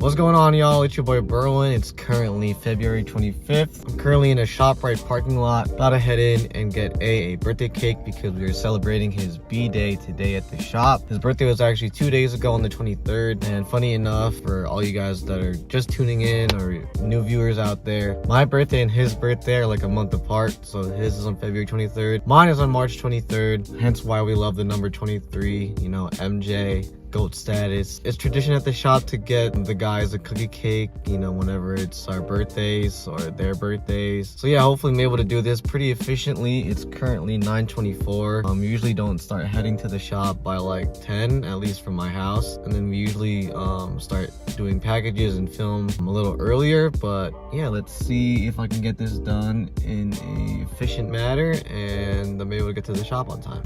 What's going on, y'all? It's your boy Berwin. It's currently February 25th. I'm currently in a ShopRite parking lot, about to head in and get a birthday cake because we are celebrating his B-day today at the shop. His birthday was actually 2 days ago on the 23rd, and funny enough, for all you guys that are just tuning in or new viewers out there, my birthday and his birthday are like a month apart. So his is on February 23rd, mine is on March 23rd, hence why we love the number 23, you know, MJ. GOAT status. It's tradition at the shop to get the guys a cookie cake, you know, whenever it's our birthdays or their birthdays. So yeah, hopefully I'm able to do this pretty efficiently. It's currently 9:24. Usually don't start heading to the shop by like 10, at least from my house. And then we usually start doing packages and film a little earlier. But yeah, let's see if I can get this done in an efficient manner and I'm able to get to the shop on time.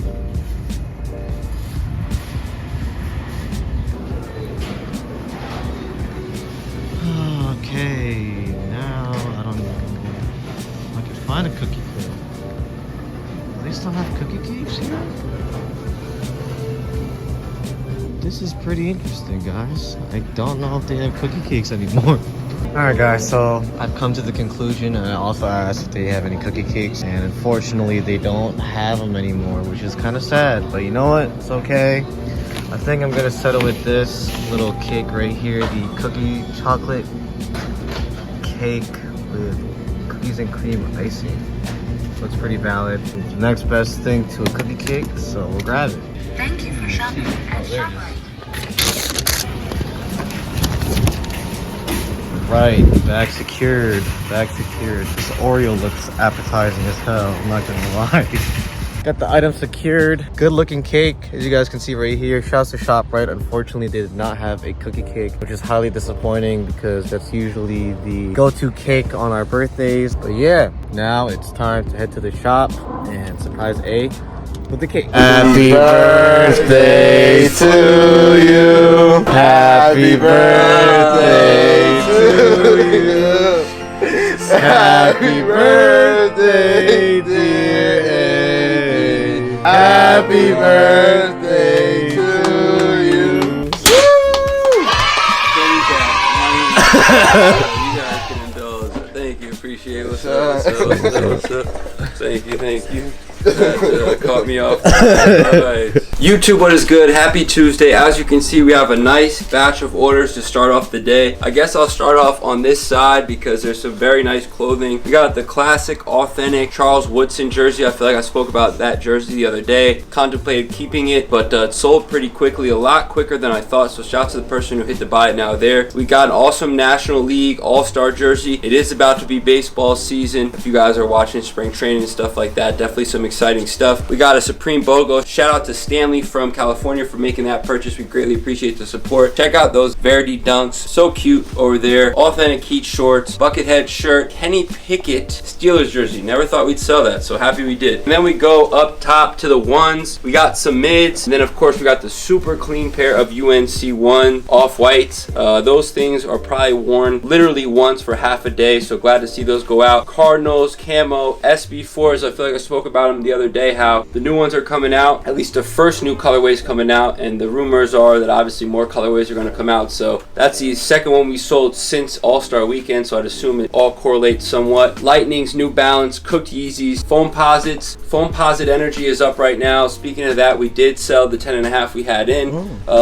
Okay, now I don't know if I can find a cookie cake. Do they still have cookie cakes here? This is pretty interesting, guys. I don't know if they have cookie cakes anymore. Alright guys, so I've come to the conclusion, and I also asked if they have any cookie cakes, and unfortunately they don't have them anymore, which is kind of sad, but you know what, it's okay. I think I'm gonna settle with this little cake right here, the cookie chocolate cake with cookies and cream icing. Looks pretty valid. It's the next best thing to a cookie cake, so we'll grab it. Thank you for shopping at ShopRite. Right, bag secured, bag secured. This Oreo looks appetizing as hell, I'm not gonna lie. Got the item secured. Good looking cake, as you guys can see right here. Shouts to ShopRite. Unfortunately, they did not have a cookie cake, which is highly disappointing because that's usually the go-to cake on our birthdays. But yeah, now it's time to head to the shop and surprise A with the cake. Happy birthday to you. Happy birthday to you. Happy birthday, dear A. Happy birthday to you. Woo! You guys can indulge. Thank you, appreciate it. What's up? Thank you. That caught me off. Alright. YouTube, what is good? Happy Tuesday. As you can see, we have a nice batch of orders to start off the day. I guess I'll start off on this side because there's some very nice clothing. We got the classic, authentic Charles Woodson jersey. I feel like I spoke about that jersey the other day. Contemplated keeping it, but it sold pretty quickly, a lot quicker than I thought. So shout out to the person who hit to buy it now there. We got an awesome National League All-Star jersey. It is about to be baseball season. If you guys are watching spring training and stuff like that, definitely some exciting stuff. We got a Supreme BOGO. Shout out to Stanley from California for making that purchase. We greatly appreciate the support. Check out those Verdi dunks, so cute over there. Authentic Heat shorts, Buckethead shirt, Kenny Pickett Steelers jersey. Never thought we'd sell that, so happy we did. And then we go up top to the ones. We got some mids, and then of course we got the super clean pair of UNC1 off-whites. Those things are probably worn literally once for half a day, so glad to see those go out. Cardinals camo SB4s. I feel like I spoke about them the other day, how the new ones are coming out, at least the first new colorways coming out, and the rumors are that obviously more colorways are going to come out. So that's the second one we sold since All-Star Weekend, so I'd assume it all correlates somewhat. Lightning's, New Balance, Cooked Yeezys, Foamposite. Foamposite Energy is up right now. Speaking of that, we did sell the 10.5 we had in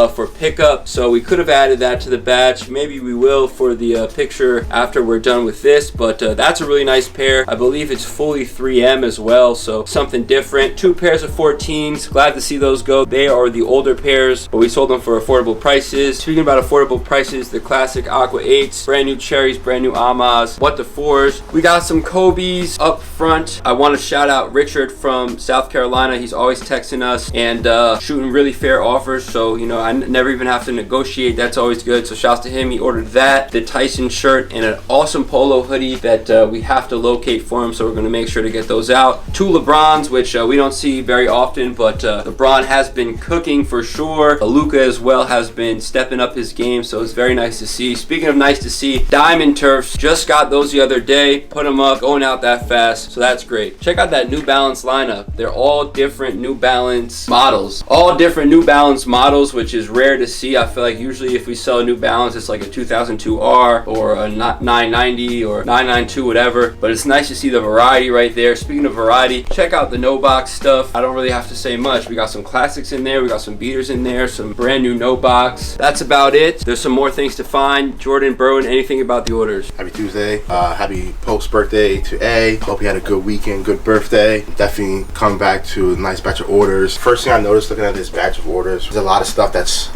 for pickup, so we could have added that to the batch. Maybe we will for the picture after we're done with this, but that's a really nice pair. I believe it's fully 3M as well, so something different. Two pairs of 14s. Glad to see those go. They are the older pairs, but we sold them for affordable prices. Speaking about affordable prices, the classic Aqua 8s, brand new cherries, brand new Amas, what the 4s. We got some Kobe's up front. I want to shout out Richard from South Carolina. He's always texting us and shooting really fair offers, so you know I never even have to negotiate. That's always good, so shouts to him. He ordered that, the Tyson shirt, and an awesome polo hoodie that we have to locate for him, so we're going to make sure to get those out. Two LeBrons. Bronze, which we don't see very often, but LeBron has been cooking for sure. Luka as well has been stepping up his game, so it's very nice to see. Speaking of nice to see, Diamond Turfs, just got those the other day, put them up, going out that fast, so that's great. Check out that New Balance lineup. They're all different New Balance models. All different New Balance models, which is rare to see. I feel like usually if we sell a New Balance, it's like a 2002R or a 990 or 992, whatever. But it's nice to see the variety right there. Speaking of variety, check out the no box stuff. I don't really have to say much. We got some classics in there. We got some beaters in there, some brand new no box. That's about it. There's some more things to find. Jordan, Berwin, anything about the orders? Happy Tuesday. Happy post birthday to A. Hope you had a good weekend, good birthday. Definitely coming back to a nice batch of orders. First thing I noticed looking at this batch of orders, there's a lot of stuff that's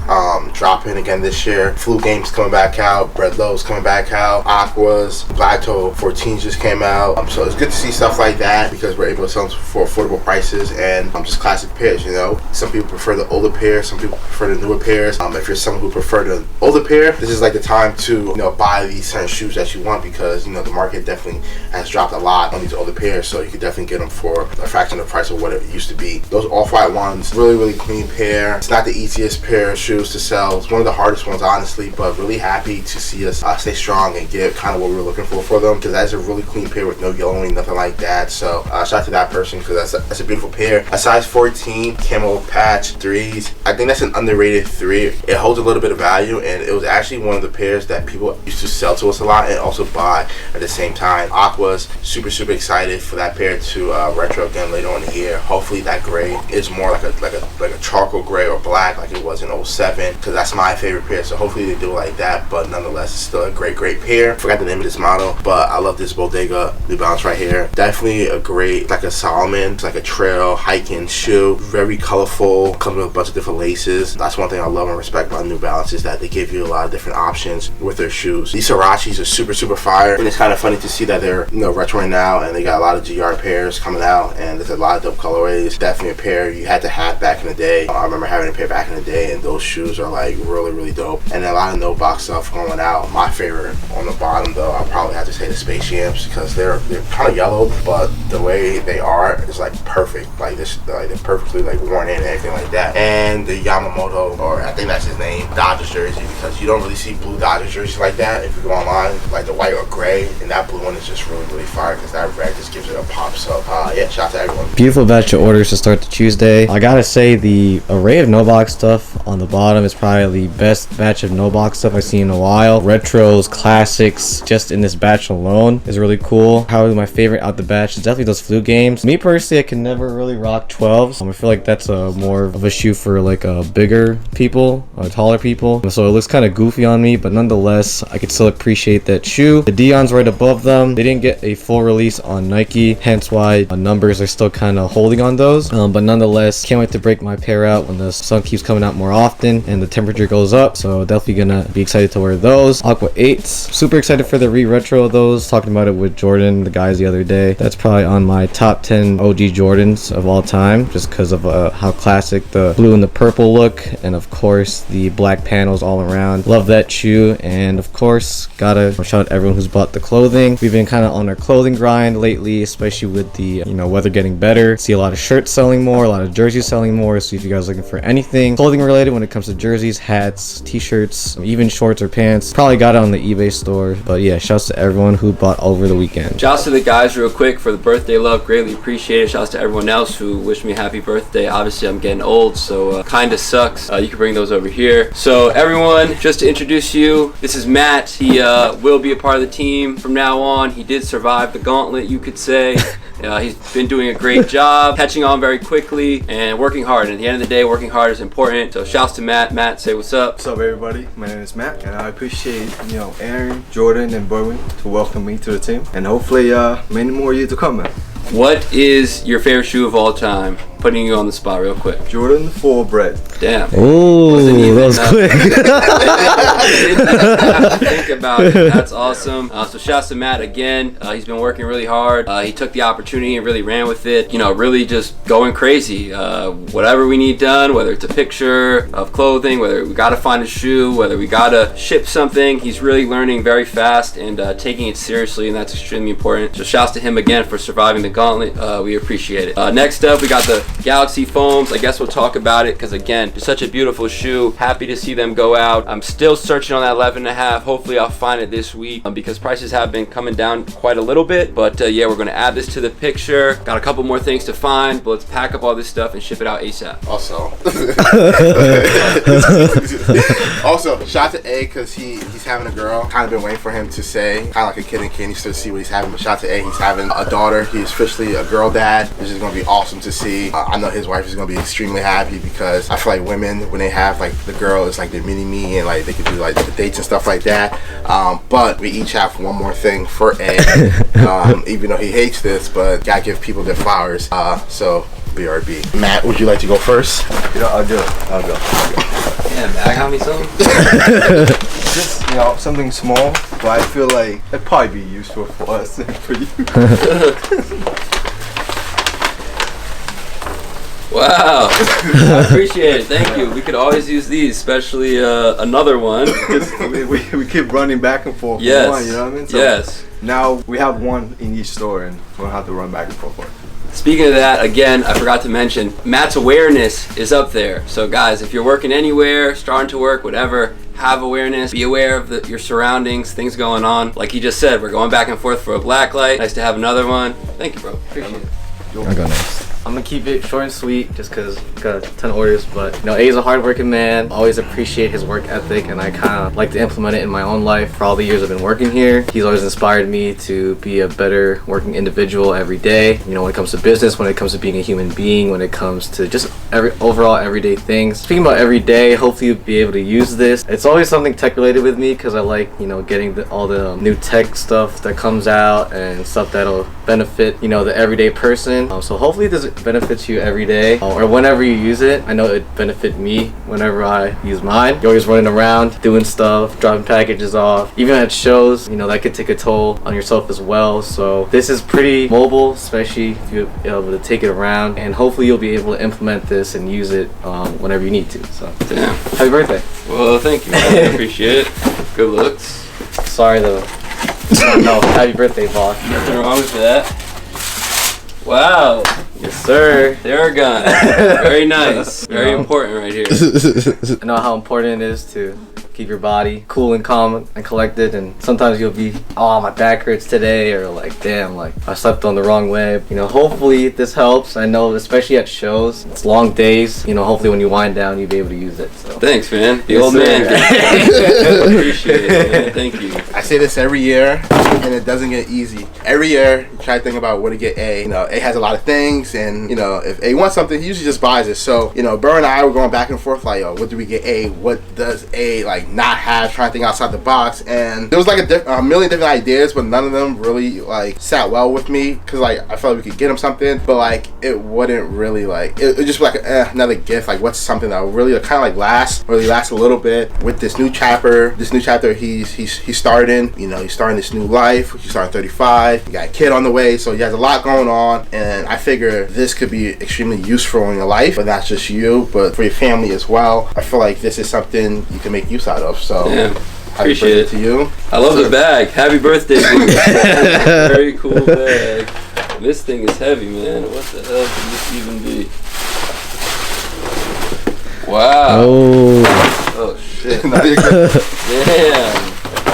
dropping again this year. Flu Game's coming back out, Bread Low's coming back out, Aquas, Black Toe 14 just came out. So it's good to see stuff like that because we're able to sell them for affordable prices and just classic pairs, you know. Some people prefer the older pairs, some people prefer the newer pairs. If you're someone who prefer the older pair, this is like the time to, you know, buy these certain shoes that you want because, you know, the market definitely has dropped a lot on these older pairs, so you can definitely get them for a fraction of the price of what it used to be. Those off-white ones, really clean pair. It's not the easiest pair of shoes to sell. It's one of the hardest ones, honestly, but really happy to see us stay strong and get kind of what we were looking for them because that's a really clean pair with no yellowing, nothing like that. So shout out to that person because that's a beautiful pair. A size 14 camo patch 3s. I think that's an underrated 3. It holds a little bit of value and it was actually one of the pairs that people used to sell to us a lot and also buy at the same time. Aqua's super excited for that pair to retro again later on in the year. Hopefully that gray is more like a charcoal gray or black like it was in 07 because that's my favorite pair. So hopefully they do it like that, but nonetheless it's still a great pair. Forgot the name of this model, but I love this Bodega New Balance right here. Definitely a great, like a Solomon, it's like a trail hiking shoe. Very colorful, comes with a bunch of different laces. That's one thing I love and respect about New Balance is that they give you a lot of different options with their shoes. These Sirachis are super fire, and it's kind of funny to see that they're, you know, retroing now and they got a lot of GR pairs coming out and there's a lot of dope colorways. Definitely a pair you had to have back in the day. I remember having a pair back in the day and those shoes are like really dope. And a lot of no box stuff going out. My favorite on the bottom though, I'll probably have to say the Space Jams because they're kind of yellow, but the way they are is like perfect. Like this, like they're perfectly like worn in and everything like that. And the Yamamoto, or I think that's his name, Dodgers jersey, because you don't really see blue Dodgers jerseys like that if you go online, like the white or gray, and that blue one is just really fire because that red just gives it a pop. So yeah, shout out to everyone. Beautiful batch of orders to start the Tuesday. I gotta say the array of no box stuff on the bottom is probably the best batch of no box stuff I've seen in a while. Retros, classics, just in this batch alone is really cool. Probably my favorite out the batch is definitely those Flu Games. Me personally, I can never really rock 12s. I feel like that's more of a shoe for like bigger people, taller people. So it looks kind of goofy on me, but nonetheless, I could still appreciate that shoe. The Dion's right above them. They didn't get a full release on Nike, hence why numbers are still kind of holding on those. But nonetheless, can't wait to break my pair out when the sun keeps coming out more often and the temperature goes up. So definitely gonna be excited to wear those. Aqua 8s, super excited for the retro of those. Talking about it with Jordan, the guys, the other day. That's probably on my top 10 OG Jordans of all time, just because of how classic the blue and the purple look, and of course the black panels all around. Love that shoe. And of course, gotta shout out everyone who's bought the clothing. We've been kind of on our clothing grind lately, especially with the weather getting better. See a lot of shirts selling more, a lot of jerseys selling more. So if you guys are looking for anything clothing related when it comes to jerseys, hats, t-shirts, even shorts or pants, probably got it on the eBay store. But yeah, shouts to everyone who bought over the weekend. Shouts to the guys real quick for the birthday love, greatly appreciate it. Shouts to everyone else who wished me happy birthday. Obviously I'm getting old, so kinda sucks. You can bring those over here. So everyone, just to introduce you, this is Matt. He will be a part of the team from now on. He did survive the gauntlet, you could say. He's been doing a great job, catching on very quickly and working hard. And at the end of the day, working hard is important. So shouts to Matt. Matt, say what's up. What's up, everybody? My name is Matt, and I appreciate Aaron, Jordan, and Berwin to welcome me to the team, and hopefully many more years to come, man. What is your favorite shoe of all time? Putting you on the spot real quick. Jordan 4 Bread. Damn. Oh, that was quick. Think about it. That's awesome. So shouts to Matt again. He's been working really hard. He took the opportunity and really ran with it. You know, really just going crazy. Whatever we need done, whether it's a picture of clothing, whether we gotta find a shoe, whether we gotta ship something, he's really learning very fast and taking it seriously, and that's extremely important. So shouts to him again for surviving the gauntlet. We appreciate it. Next up, we got the Galaxy foams. I guess we'll talk about it because again, it's such a beautiful shoe. Happy to see them go out. I'm still searching on that 11.5. Hopefully I'll find it this week because prices have been coming down quite a little bit. But yeah, we're gonna add this to the picture. Got a couple more things to find, but let's pack up all this stuff and ship it out ASAP. Also, shout out to A because he's having a girl. Kind of been waiting for him to say, kind of like a kid in candy store to see what he's having. But shout out to A, he's having a daughter. He's officially a girl dad, which is gonna be awesome to see. I know his wife is gonna be extremely happy because I feel like women, when they have like the girl, it's like their mini me, and like they could do like the dates and stuff like that. But we each have one more thing for A, even though he hates this, but gotta give people their flowers. So BRB. Matt, would you like to go first? You know, I'll do it. I'll go. Yeah, Matt got me something. Just, you know, something small, but I feel like it'd probably be useful for us and for you. Wow, I appreciate it. Thank you. We could always use these, especially another one. we keep running back and forth. Yes. For one, you know what I mean? So yes. Now we have one in each store, and we don't have to run back and forth. Speaking of that, again, I forgot to mention, Matt's awareness is up there. So guys, if you're working anywhere, starting to work, whatever, have awareness, be aware of your surroundings, things going on. Like he just said, we're going back and forth for a black light. Nice to have another one. Thank you, bro. Appreciate it. I go next. I'm gonna keep it short and sweet just because got a ton of orders, but you know, A's a hardworking man. Always appreciate his work ethic, and I kind of like to implement it in my own life. For all the years I've been working here, he's always inspired me to be a better working individual every day. You know, when it comes to business, when it comes to being a human being, when it comes to just overall everyday things. Speaking about every day, hopefully you'll be able to use this. It's always something tech related with me because I like, you know, getting all the new tech stuff that comes out and stuff that'll benefit, you know, the everyday person. So hopefully this benefits you every day or whenever you use it. I know it benefit me whenever I use mine. You're always running around doing stuff, dropping packages off, even at shows, you know, that could take a toll on yourself as well. So this is pretty mobile, especially if you're able to take it around, and hopefully you'll be able to implement this and use it whenever you need to. So Damn. Happy birthday. Well, thank you, man. I appreciate it. Good looks. Sorry though. No, happy birthday, boss. Nothing wrong with that. Wow. Yes, sir. Theragun. Very nice. Very important right here. I know how important it is to keep your body cool and calm and collected, and sometimes you'll be, oh, my back hurts today, or like, damn, like I slept on the wrong way. You know, hopefully this helps. I know, especially at shows, it's long days. You know, hopefully when you wind down, you'll be able to use it. So thanks, man. The Yes, old sir. man. Appreciate it, man. Thank you. I say this every year, and it doesn't get easy. Every year, you try to think about where to get A. You know, A has a lot of things, and you know, if A wants something, he usually just buys it. So, you know, Burr and I were going back and forth, like, yo, what do we get A? What does A like not have? Trying to think outside the box, and there was like a million different ideas, but none of them really like sat well with me because like I felt like we could get him something, but like it wouldn't really like it just be like another gift. Like what's something that would really kind of like last a little bit with this new chapter. He's starting. You know, he's starting this new life. He's starting 35. He got a kid on the way, so he has a lot going on, and I figure this could be extremely useful in your life, but not just you, but for your family as well. I feel like this is something you can make use out of. So Yeah. Appreciate it. to you. I love the bag. Happy birthday, dude. Very cool bag. This thing is heavy, man. What the hell could this even be? Wow. Oh shit. Damn.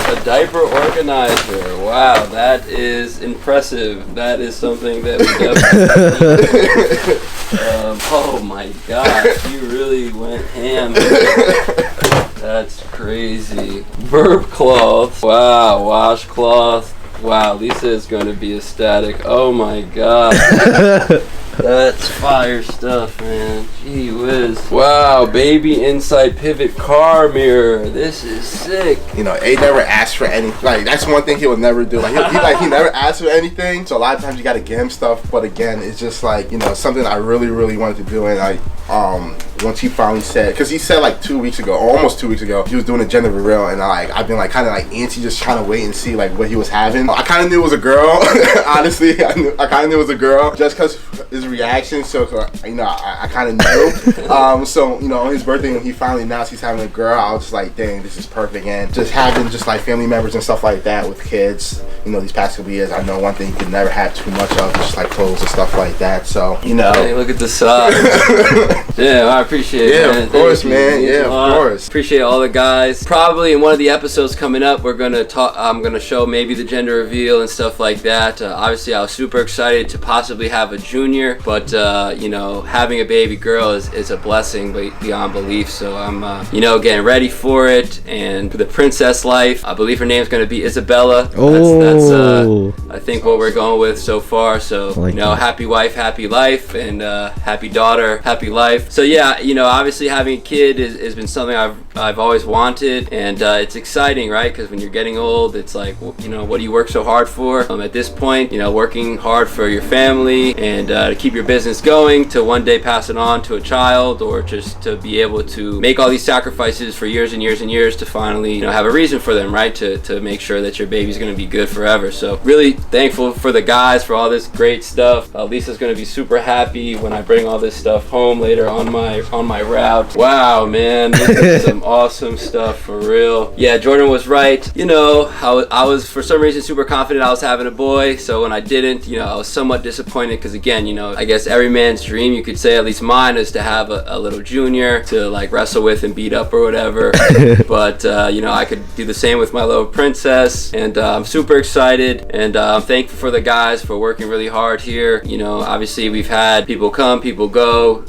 A diaper organizer. Wow, that is impressive. That is something that we definitely oh my gosh, you really went ham. That's crazy. Burp cloth. Wow, washcloth. Wow, Lisa is going to be ecstatic. Oh my god. That's fire stuff, man. Gee whiz. Wow, baby inside pivot car mirror. This is sick. You know, A never asked for any. Like, that's one thing he would never do. Like, he never asked for anything. So a lot of times you gotta give him stuff. But again, it's just like, you know, something I really wanted to do. And I, once he finally said, because he said like 2 weeks ago, or almost 2 weeks ago, he was doing a gender reveal, and I've been like kind of like antsy, just trying to wait and see like what he was having. I kind of knew it was a girl. Honestly, I kind of knew it was a girl just because his reaction. So you know, I kind of knew. So you know, on his birthday when he finally announced he's having a girl, I was just like, dang, this is perfect. And just having just like family members and stuff like that with kids, you know, these past couple years, I know one thing you can never have too much of, just like clothes and stuff like that. So you know, hey, look at the socks. Yeah, I appreciate it. Yeah, man. of course, Thank man. you. Yeah, of course. Appreciate all the guys. Probably in one of the episodes coming up, we're gonna talk. I'm gonna show maybe the gender reveal and stuff like that. Obviously, I was super excited to possibly have a junior, but you know, having a baby girl is a blessing beyond belief. So I'm you know, getting ready for it, and for the princess life. I believe her name's gonna be Isabella. That's I think what we're going with so far. So like you know, happy wife, happy life, and happy daughter, happy life. So yeah, you know, obviously having a kid has been something I've always wanted, and it's exciting, right? Because when you're getting old, it's like, you know, what do you work so hard for? At this point, you know, working hard for your family and to keep your business going, to one day pass it on to a child, or just to be able to make all these sacrifices for years and years and years to finally, you know, have a reason for them, right? To make sure that your baby's going to be good forever. So really thankful for the guys for all this great stuff. Lisa's going to be super happy when I bring all this stuff home later on my route. Wow, man, this is some awesome stuff for real. Yeah, Jordan was right. You know, I was for some reason super confident I was having a boy. So when I didn't, you know, I was somewhat disappointed because again, you know, I guess every man's dream, you could say, at least mine, is to have a little junior to like wrestle with and beat up or whatever. But you know, I could do the same with my little princess, and I'm super excited, and I'm thankful for the guys for working really hard here. You know, obviously we've had people come, people go,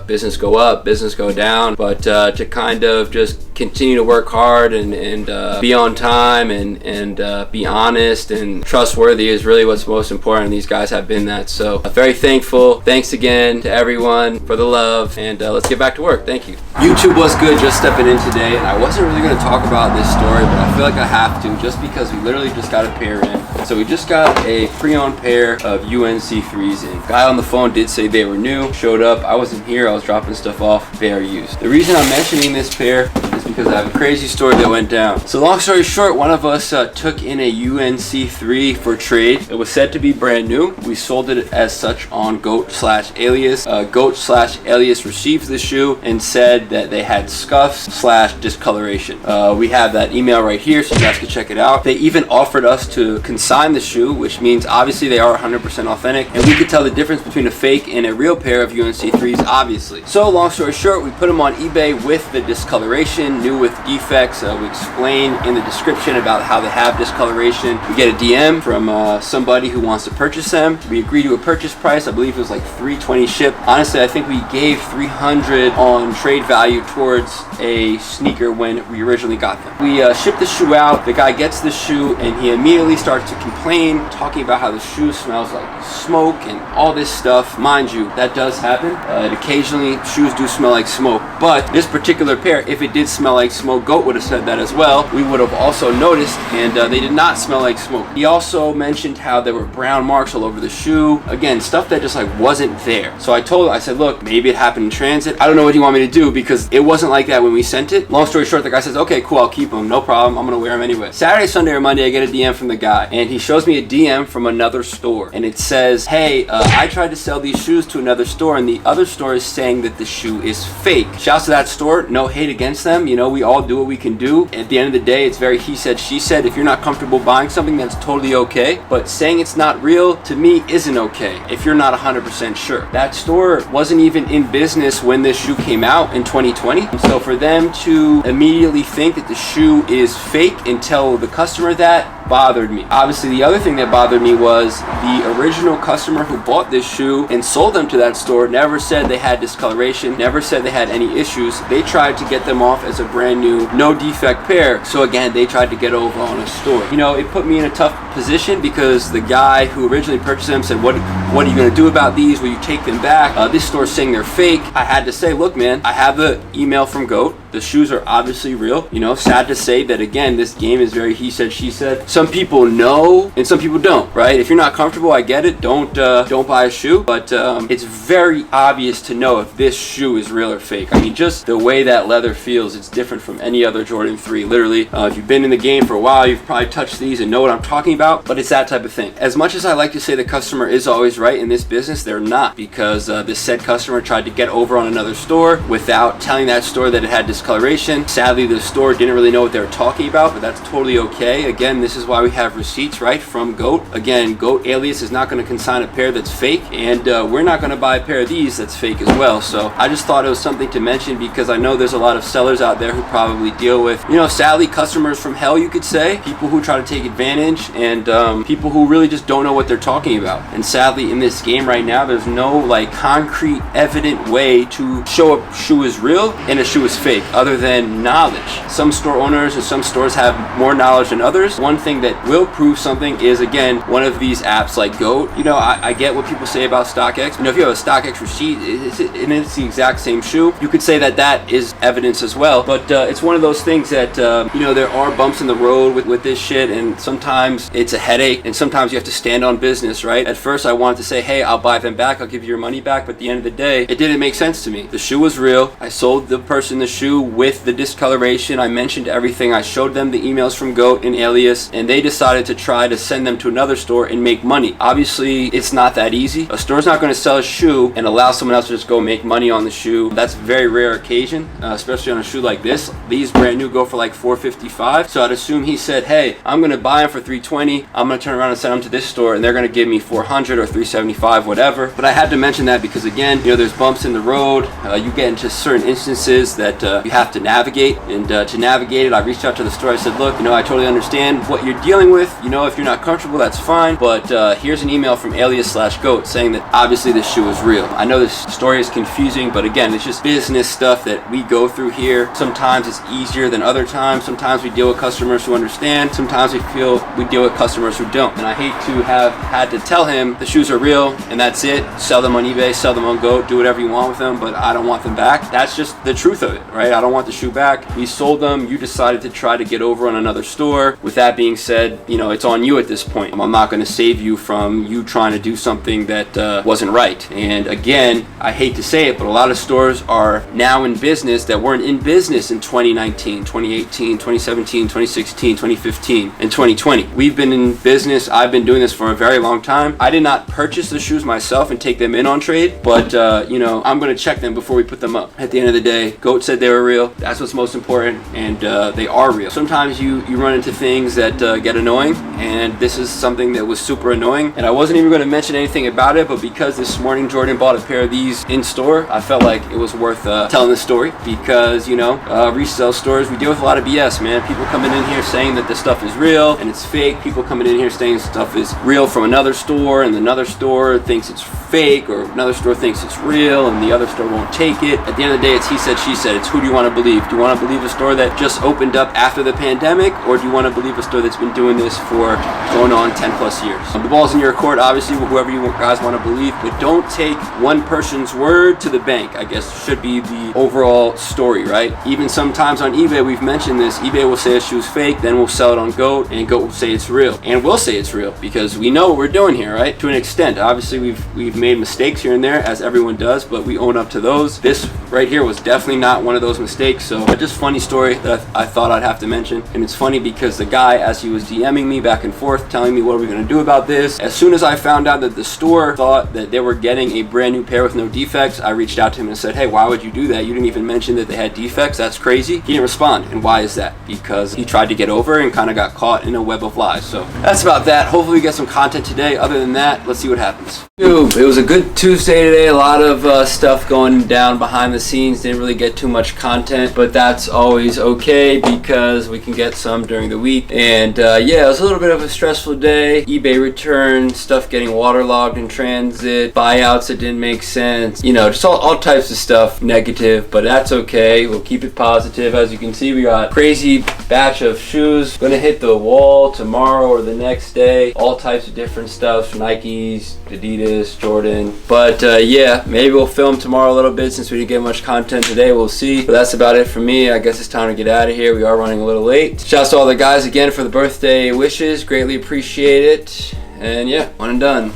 business go up, business go down, but to kind of just continue to work hard and be on time and be honest and trustworthy is really what's most important. These guys have been that. So very thankful. Thanks again to everyone for the love, and let's get back to work. Thank you. YouTube was good, just stepping in today, and I wasn't really going to talk about this story, but I feel like I have to, just because we literally just got a pair in. So we just got a pre-owned pair of UNC3s in. Guy on the phone did say they were new, showed up. I wasn't here, I was dropping stuff off. They are used. The reason I'm mentioning this pair is because I have a crazy story that went down. So long story short, one of us took in a UNC3 for trade. It was said to be brand new. We sold it as such on Goat/Alias. Goat/Alias received the shoe and said that they had scuffs/discoloration. We have that email right here, so you guys can check it out. They even offered us to consign the shoe, which means obviously they are 100% authentic, and we could tell the difference between a fake and a real pair of UNC3s, obviously. So long story short, we put them on eBay with the discoloration, new with defects. We explain in the description about how they have discoloration. We get a DM from somebody who wants to purchase them. We agree to a purchase price. I believe it was like $320 shipped. Honestly, I think we gave $300 on trade value towards a sneaker when we originally got them. We shipped the shoe out. The guy gets the shoe and he immediately starts to complain, talking about how the shoe smells like smoke and all this stuff. Mind you, that does happen. Occasionally shoes do smell like smoke, but this particular pair, if it did smell like smoke, Goat would have said that as well. We would have also noticed, and they did not smell like smoke. He also mentioned how there were brown marks all over the shoe. Again, stuff that just like wasn't there. So I said, look, maybe it happened in transit. I don't know what you want me to do, because it wasn't like that when we sent it. Long story short, the guy says, okay, cool, I'll keep them, no problem, I'm gonna wear them anyway. Saturday, Sunday, or Monday, I get a DM from the guy, and he shows me a DM from another store, and it says, hey, I tried to sell these shoes to another store, and the other store is saying that the shoe is fake. Shouts to that store, no hate against them, you know, we all do what we can do. At the end of the day, it's very he said, she said. If you're not comfortable buying something, that's totally okay, but saying it's not real, to me, isn't okay if you're not 100% sure. That store wasn't even in business when this shoe came out in 2020, so for them to immediately think that the shoe is fake and tell the customer that bothered me. Obviously, the other thing that bothered me was the original customer who bought this shoe and sold them to that store never said they had discoloration, never said they had any issues. They tried to get them off as a a brand new, no defect pair. So again, they tried to get over on a store. You know, it put me in a tough position because the guy who originally purchased them said, what are you gonna do about these? Will you take them back? This store's saying they're fake. I had to say, look man, I have the email from GOAT. The shoes are obviously real. You know, sad to say that again, this game is very he said, she said. Some people know and some people don't, right? If you're not comfortable, I get it. Don't buy a shoe, but it's very obvious to know if this shoe is real or fake. I mean, just the way that leather feels, it's different from any other Jordan 3. Literally, if you've been in the game for a while, you've probably touched these and know what I'm talking about, but it's that type of thing. As much as I like to say the customer is always right in this business, they're not, because this said customer tried to get over on another store without telling that store that it had discoloration. Sadly, the store didn't really know what they were talking about, but that's totally okay. Again, this is why we have receipts, right, from GOAT. Again, GOAT Alias is not going to consign a pair that's fake, and we're not going to buy a pair of these that's fake as well. So I just thought it was something to mention because I know there's a lot of sellers out there who probably deal with, you know, sadly, customers from hell, you could say, people who try to take advantage, and people who really just don't know what they're talking about. And sadly, in this game right now, there's no like concrete, evident way to show a shoe is real and a shoe is fake, other than knowledge. Some store owners and some stores have more knowledge than others. One thing that will prove something is, again, one of these apps like GOAT. You know, I get what people say about StockX. You know, if you have a StockX receipt and it's the exact same shoe, you could say that that is evidence as well. But it's one of those things that, you know, there are bumps in the road with this shit, and sometimes it's a headache, and sometimes you have to stand on business, right? At first, I wanted to say, hey, I'll buy them back, I'll give you your money back, but at the end of the day, it didn't make sense to me. The shoe was real. I sold the person the shoe with the discoloration. I mentioned everything. I showed them the emails from GOAT and Alias, and they decided to try to send them to another store and make money. Obviously, it's not that easy. A store's not going to sell a shoe and allow someone else to just go make money on the shoe. That's a very rare occasion, especially on a shoe like this. These brand new go for like $455. So I'd assume he said, hey, I'm going to buy them for $320. I'm going to turn around and send them to this store, and they're going to give me $400 or $375, whatever. But I had to mention that because, again, you know, there's bumps in the road. You get into certain instances that you have to navigate, and to navigate it, I reached out to the store. I said, look, you know, I totally understand what you're dealing with. You know, if you're not comfortable, that's fine, but here's an email from Alias/GOAT saying that obviously this shoe is real. I know this story is confusing, but again, it's just business stuff that we go through here. Sometimes it's easier than other times. Sometimes we deal with customers who understand. Sometimes we feel we deal with customers who don't. And I hate to have had to tell him the shoes are real and that's it. Sell them on eBay, sell them on GOAT, do whatever you want with them, but I don't want them back. That's just the truth of it, right? I don't want the shoe back. We sold them. You decided to try to get over on another store. With that being said, you know, it's on you at this point. I'm not going to save you from you trying to do something that wasn't right. And again, I hate to say it, but a lot of stores are now in business that weren't in business in 2019, 2018, 2017, 2016, 2015, and 2020. We've been in business. I've been doing this for a very long time. I did not purchase the shoes myself and take them in on trade, but you know, I'm going to check them before we put them up. At the end of the day, GOAT said they were real. That's what's most important, and they are real. Sometimes you run into things that get annoying, and this is something that was super annoying, and I wasn't even going to mention anything about it, but because this morning Jordan bought a pair of these in store, I felt like it was worth telling the story, because, you know, resale stores, we deal with a lot of BS, man. People coming in here saying that this stuff is real and it's fake. People coming in here saying stuff is real from another store, and another store thinks it's fake, or another store thinks it's real and the other store won't take it. At the end of the day, it's he said, she said. It's who do you want to believe? Do you want to believe a store that just opened up after the pandemic, or do you want to believe a store that's been doing this for going on 10 plus years? The ball's in your court, obviously, whoever you guys want to believe, but don't take one person's word to the bank, I guess should be the overall story, right? Even sometimes on eBay, we've mentioned this, eBay will say a shoe's fake, then we'll sell it on GOAT, and GOAT will say it's real. And we'll say it's real because we know what we're doing here, right? To an extent. Obviously, we've made mistakes here and there, as everyone does, but we own up to those. This right here was definitely not one of those mistakes. So just funny story that I thought I'd have to mention. And it's funny because the guy, as he was DMing me back and forth, telling me what are we going to do about this, as soon as I found out that the store thought that they were getting a brand new pair with no defects, I reached out to him and said, hey, why would you do that? You didn't even mention that they had defects. That's crazy. He didn't respond. And why is that? Because he tried to get over and kind of got caught in a web of lies. So that's about that. Hopefully we get some content today. Other than that, let's see what happens. It was a good Tuesday today. A lot of stuff going down behind the scenes. Didn't really get too much content content, but that's always okay because we can get some during the week. And yeah, it was a little bit of a stressful day. eBay returns, stuff getting waterlogged in transit, buyouts that didn't make sense, you know, just all types of stuff negative, but that's okay. We'll keep it positive. As you can see, we got crazy batch of shoes gonna hit the wall tomorrow or the next day. All types of different stuff, Nikes, Adidas, Jordan. But yeah, maybe we'll film tomorrow a little bit since we didn't get much content today. We'll see. But that's about it for me. I guess it's time to get out of here. We are running a little late. Shouts to all the guys again for the birthday wishes. Greatly appreciate it. And yeah, one and done.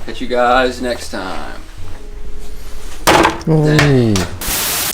Catch you guys next time. Hey.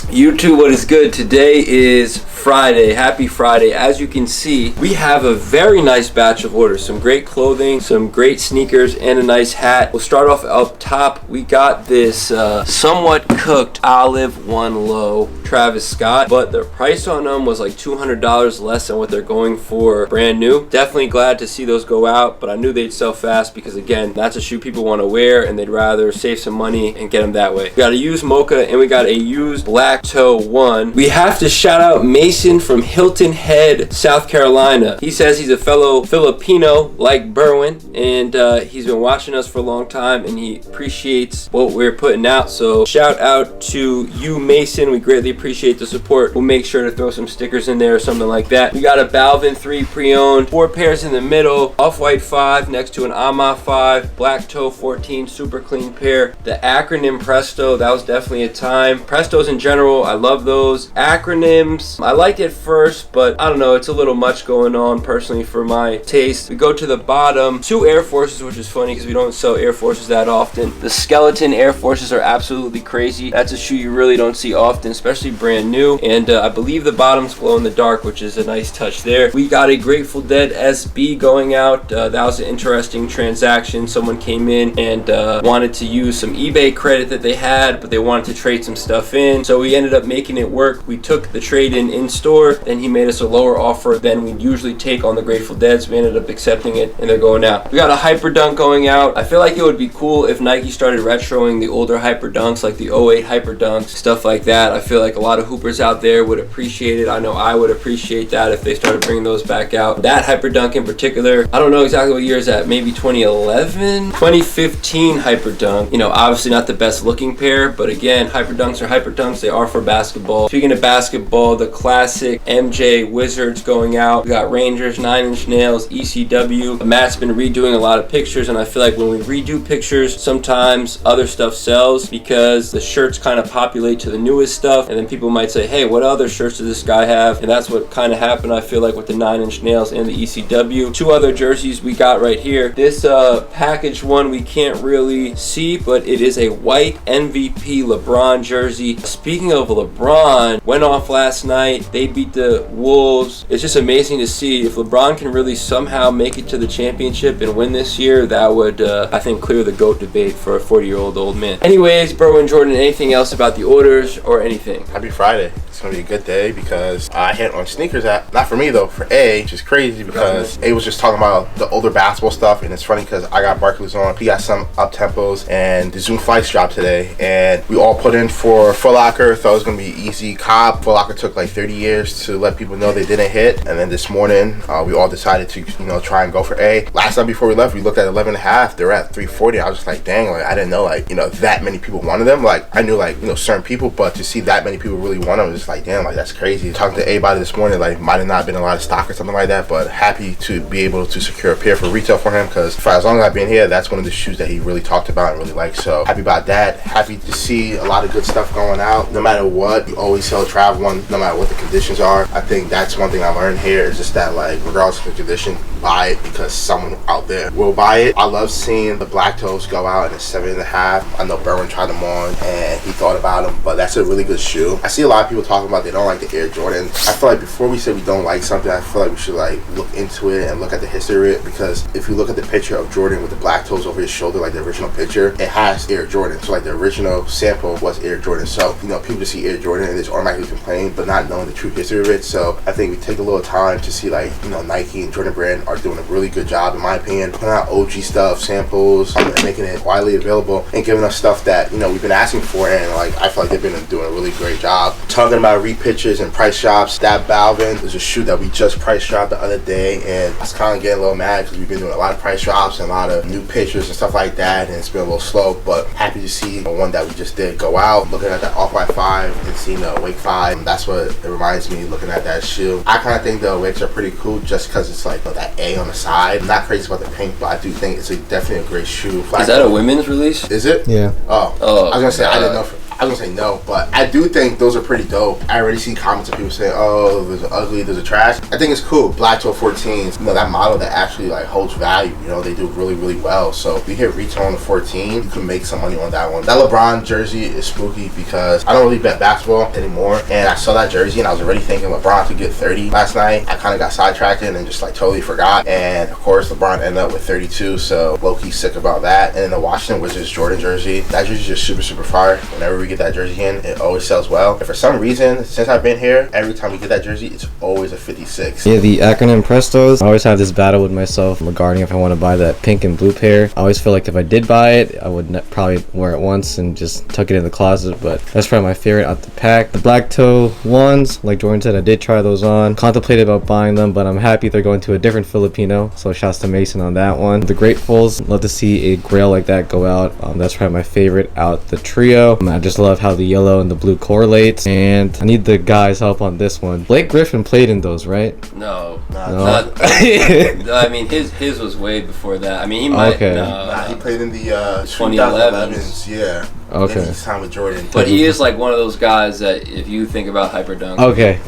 YouTube, what is good? Today is Friday. Happy Friday. As you can see, we have a very nice batch of orders. Some great clothing, some great sneakers, and a nice hat. We'll start off up top. We got this somewhat cooked Olive One Low Travis Scott, but the price on them was like $200 less than what they're going for brand new. Definitely glad to see those go out, but I knew they'd sell fast because again, that's a shoe people want to wear and they'd rather save some money and get them that way. We got a used Mocha and we got a used Black Toe 1. We have to shout out Mason from Hilton Head, South Carolina. He says he's a fellow Filipino like Berwin, and he's been watching us for a long time and he appreciates what we're putting out. So shout out to you, Mason. We greatly appreciate the support. We'll make sure to throw some stickers in there or something like that. We got a Balvin 3 pre-owned, 4 pairs in the middle, Off-White 5 next to an Ama 5, Black Toe 14, super clean pair. The acronym Presto, that was definitely a time. Prestos in general, I love those. Acronyms, I liked it first, but I don't know, it's a little much going on personally for my taste. We go to the bottom, 2 Air Forces, which is funny because we don't sell Air Forces that often. The skeleton Air Forces are absolutely crazy. That's a shoe you really don't see often, especially brand new. And I believe the bottoms glow in the dark, which is a nice touch there. We got a Grateful Dead SB going out. That was an interesting transaction. Someone came in and wanted to use some eBay credit that they had, but they wanted to trade some stuff in. So we ended up making it work. We took the trade in store, then he made us a lower offer than we'd usually take on the Grateful Dead, so we ended up accepting it and they're going out. We got a Hyper Dunk going out. I feel like it would be cool if Nike started retroing the older Hyper Dunks, like the 08 Hyper Dunks, stuff like that. I feel like a lot of hoopers out there would appreciate it. I know I would appreciate that if they started bringing those back out. That Hyper Dunk in particular, I don't know exactly what year is that, maybe 2011? 2015 Hyper Dunk. You know, obviously not the best looking pair, but again, Hyper Dunks are Hyper Dunks. They are for basketball. Speaking of basketball, the classic MJ Wizards going out. We got Rangers, 9 Inch Nails, ECW. Matt's been redoing a lot of pictures, and I feel like when we redo pictures, sometimes other stuff sells because the shirts kind of populate to the newest stuff, and then people might say, hey, what other shirts does this guy have? And that's what kind of happened, I feel like, with the 9 Inch Nails and the ECW. 2 other jerseys we got right here. This package one we can't really see, but it is a white MVP LeBron jersey. Speaking of LeBron, went off last night. They beat the Wolves. It's just amazing to see if LeBron can really somehow make it to the championship and win this year. That would, I think, clear the GOAT debate for a 40-year-old old man. Anyways, Berwin, Jordan, anything else about the orders or anything? Happy Friday. It's gonna be a good day because I hit on sneakers app. Not for me though, for A, which is crazy because A was just talking about the older basketball stuff, and it's funny because I got Barkley's on. He got some up tempos, and the Zoom Flights dropped today, and we all put in for Foot Locker. Thought it was gonna be easy. Cobb, Foot Locker took like 30 years to let people know they didn't hit, and then this morning we all decided to try and go for A. Last night before we left, we looked at 11.5. They're at 340. I was just like, dang, like I didn't know that many people wanted them. Like I knew certain people, but to see that many people really want them, it's like, damn, like that's crazy. Talking to A about it this morning, like might have not been a lot of stock or something like that, but happy to be able to secure a pair for retail for him because for as long as I've been here, that's one of the shoes that he really talked about and really liked. So happy about that. Happy to see a lot of good stuff going out. No matter what, you always sell a travel one, no matter what the conditions are. I think that's one thing I learned here is just that, like, regardless of the condition, buy it because someone out there will buy it. I love seeing the Black Toes go out in a 7.5. I know Berwin tried them on and he thought about them, but that's a really good shoe. I see a lot of people talking about they don't like the Air Jordan. I feel like before we say we don't like something, I feel like we should like look into it and look at the history of it, because if you look at the picture of Jordan with the black toes over his shoulder, like the original picture, it has Air Jordan. So like the original sample was Air Jordan. So people just see Air Jordan and they just automatically complain, but not knowing the true history of it. So I think we take a little time to see like Nike and Jordan Brand are doing a really good job, in my opinion, putting out OG stuff, samples, and making it widely available and giving us stuff that we've been asking for, and like I feel like they've been doing a really great job. Talking about repitches and price drops. That Balvin is a shoe that we just price dropped the other day, and I was kind of getting a little mad because we've been doing a lot of price drops and a lot of new pictures and stuff like that, and it's been a little slow, but happy to see the one that we just did go out. Looking at that Off-White 5 and seeing the Awake 5, that's what it reminds me looking at that shoe. I kind of think the Awakes are pretty cool just because it's like that A on the side. I'm not crazy about the pink, but I do think it's definitely a great shoe. Is that a women's release? Is it? Yeah. Oh, I was gonna say I didn't know. I was gonna say no, but I do think those are pretty dope. I already see comments of people saying, "Oh, there's an ugly, there's a trash." I think it's cool. Black Toe 14s, you know, that model that actually like holds value. You know, they do really, really well. So if you hit retail on the 14, you can make some money on that one. That LeBron jersey is spooky because I don't really bet basketball anymore, and I saw that jersey and I was already thinking LeBron could get 30 last night. I kind of got sidetracked and just like totally forgot. And of course, LeBron ended up with 32, so low-key sick about that. And then the Washington Wizards Jordan jersey, that jersey is just super, super fire. Whenever we get that jersey in, it always sells well. And for some reason, since I've been here, every time we get that jersey, it's always a 56. Yeah, the acronym Prestos. I always have this battle with myself regarding if I want to buy that pink and blue pair. I always feel like if I did buy it, I would probably wear it once and just tuck it in the closet, but that's probably my favorite out the pack. The black toe ones, like Jordan said, I did try those on. Contemplated about buying them, but I'm happy they're going to a different Filipino, so shouts to Mason on that one. The Gratefuls, love to see a grail like that go out. That's probably my favorite out the trio. I just love how the yellow and the blue correlates, and I need the guys' help on this one. Blake Griffin played in those, right? No. No. I mean, his was way before that. I mean, he might. Okay. Nah, he played in the 2011s. Yeah. Okay. And his time with Jordan. But he is like one of those guys that if you think about hyperdunk, Okay.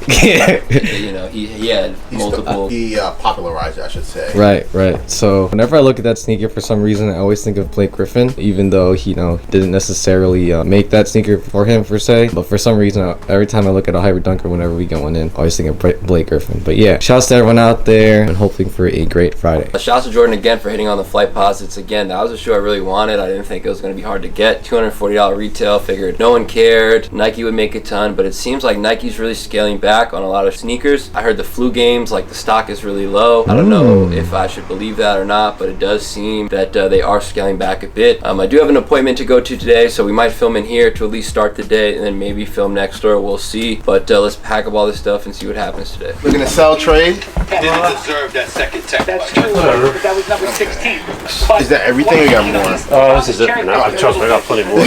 you know, he had multiple. He popularized it, I should say. Right. So whenever I look at that sneaker, for some reason, I always think of Blake Griffin, even though he, didn't necessarily make that sneaker for him per se. But for some reason, every time I look at a hyperdunker, whenever we get one in, I always think of Blake Griffin. But yeah, shouts to everyone out there and hoping for a great Friday. Shouts to Jordan again for hitting on the flight posits again. That was a shoe I really wanted. I didn't think it was going to be hard to get. $240 retail. Figured no one cared. Nike would make a ton, but it seems like Nike's really scaling back on a lot of sneakers. I heard the flu games, like the stock is really low. I don't know if I should believe that or not, but it does seem that they are scaling back a bit. I do have an appointment to go to today, so we might film in here to at least start the day and then maybe film next door. We'll see. But let's pack up all this stuff and see what happens today. We're gonna sell trade. Didn't deserve that second tech. That's true, but that was number 16. Is that everything? We got more. Oh, this is it for now. Trust me, I got plenty more.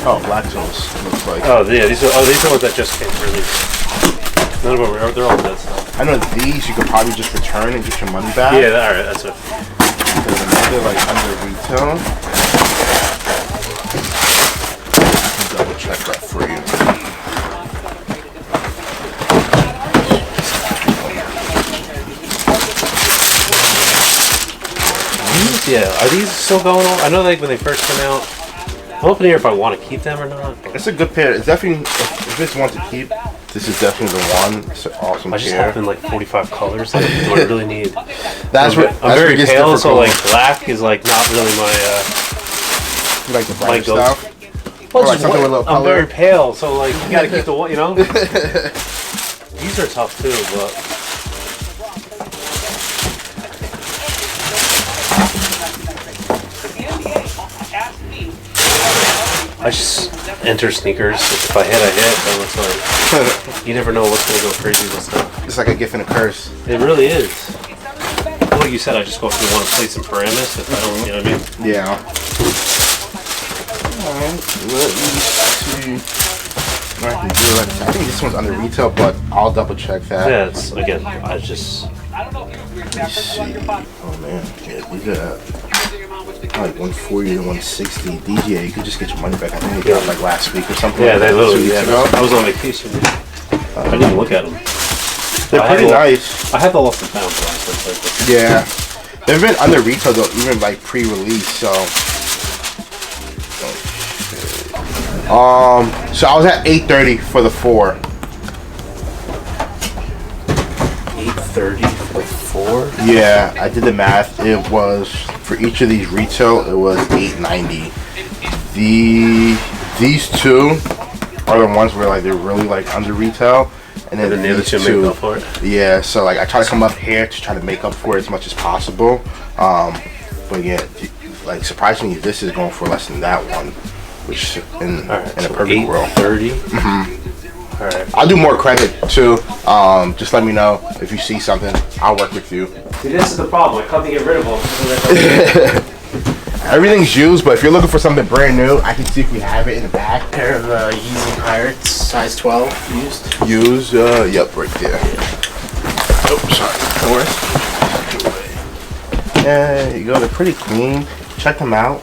Oh, black toes. Looks like. Oh, yeah, these are ones that just came released. None of them are, they're all dead stuff. I know these you could probably just return and get your money back. Yeah, alright, that's it. There's another like under retail. I can double check that for you. Yeah, are these still going on? I know like when they first came out. I'm hoping here if I want to keep them or not. It's a good pair. It's definitely, if it's one to keep, this is definitely the one. It's an awesome I just pair. have in like 45 colors. Like, do I really need? That's what I'm very gets pale, so difficult. like black is like not really my. You like the brighter my go- stuff. Well, Or like something with a little I'm color. very pale, so like you gotta keep the one, These are tough too, but. I just enter sneakers. If I hit, I hit. And it's like you never know what's gonna go crazy with stuff. It's like a gift and a curse. It really is. Like you said, I just go through one place some parameters. If I don't, you know what I mean? Yeah. Alright, let me see. I think this one's under retail, but I'll double check that. Yeah, it's again. I just. Let's see. Oh man, yeah, these are like 140 to 160. DJ, you could just get your money back. I think they got like last week or something. Yeah, like they that, literally. 2 weeks Yeah, ago. I was on vacation. I didn't even look at them. They're pretty nice. I have the lost and found last. Yeah, they've been under retail though, even like pre-release. So, so I was at 830 for the 4. 830 for 4. Yeah, I did the math. It was for each of these retail. It was 890. These two are the ones where like they're really like under retail. And then the other two make up for it. Yeah, so like I try to come up here to try to make up for it as much as possible. But yeah, like surprisingly, this is going for less than that one, which in a perfect world. 830. Alright. I'll do more credit too. Just let me know if you see something. I'll work with you. See, this is the problem. I come to get rid of them. Everything's used, but if you're looking for something brand new, I can see if we have it in the back. Pair of Yeezy Pirates, size 12, used. Used, yep, right there. Oh, sorry. No worries. There you go. They're pretty clean. Check them out.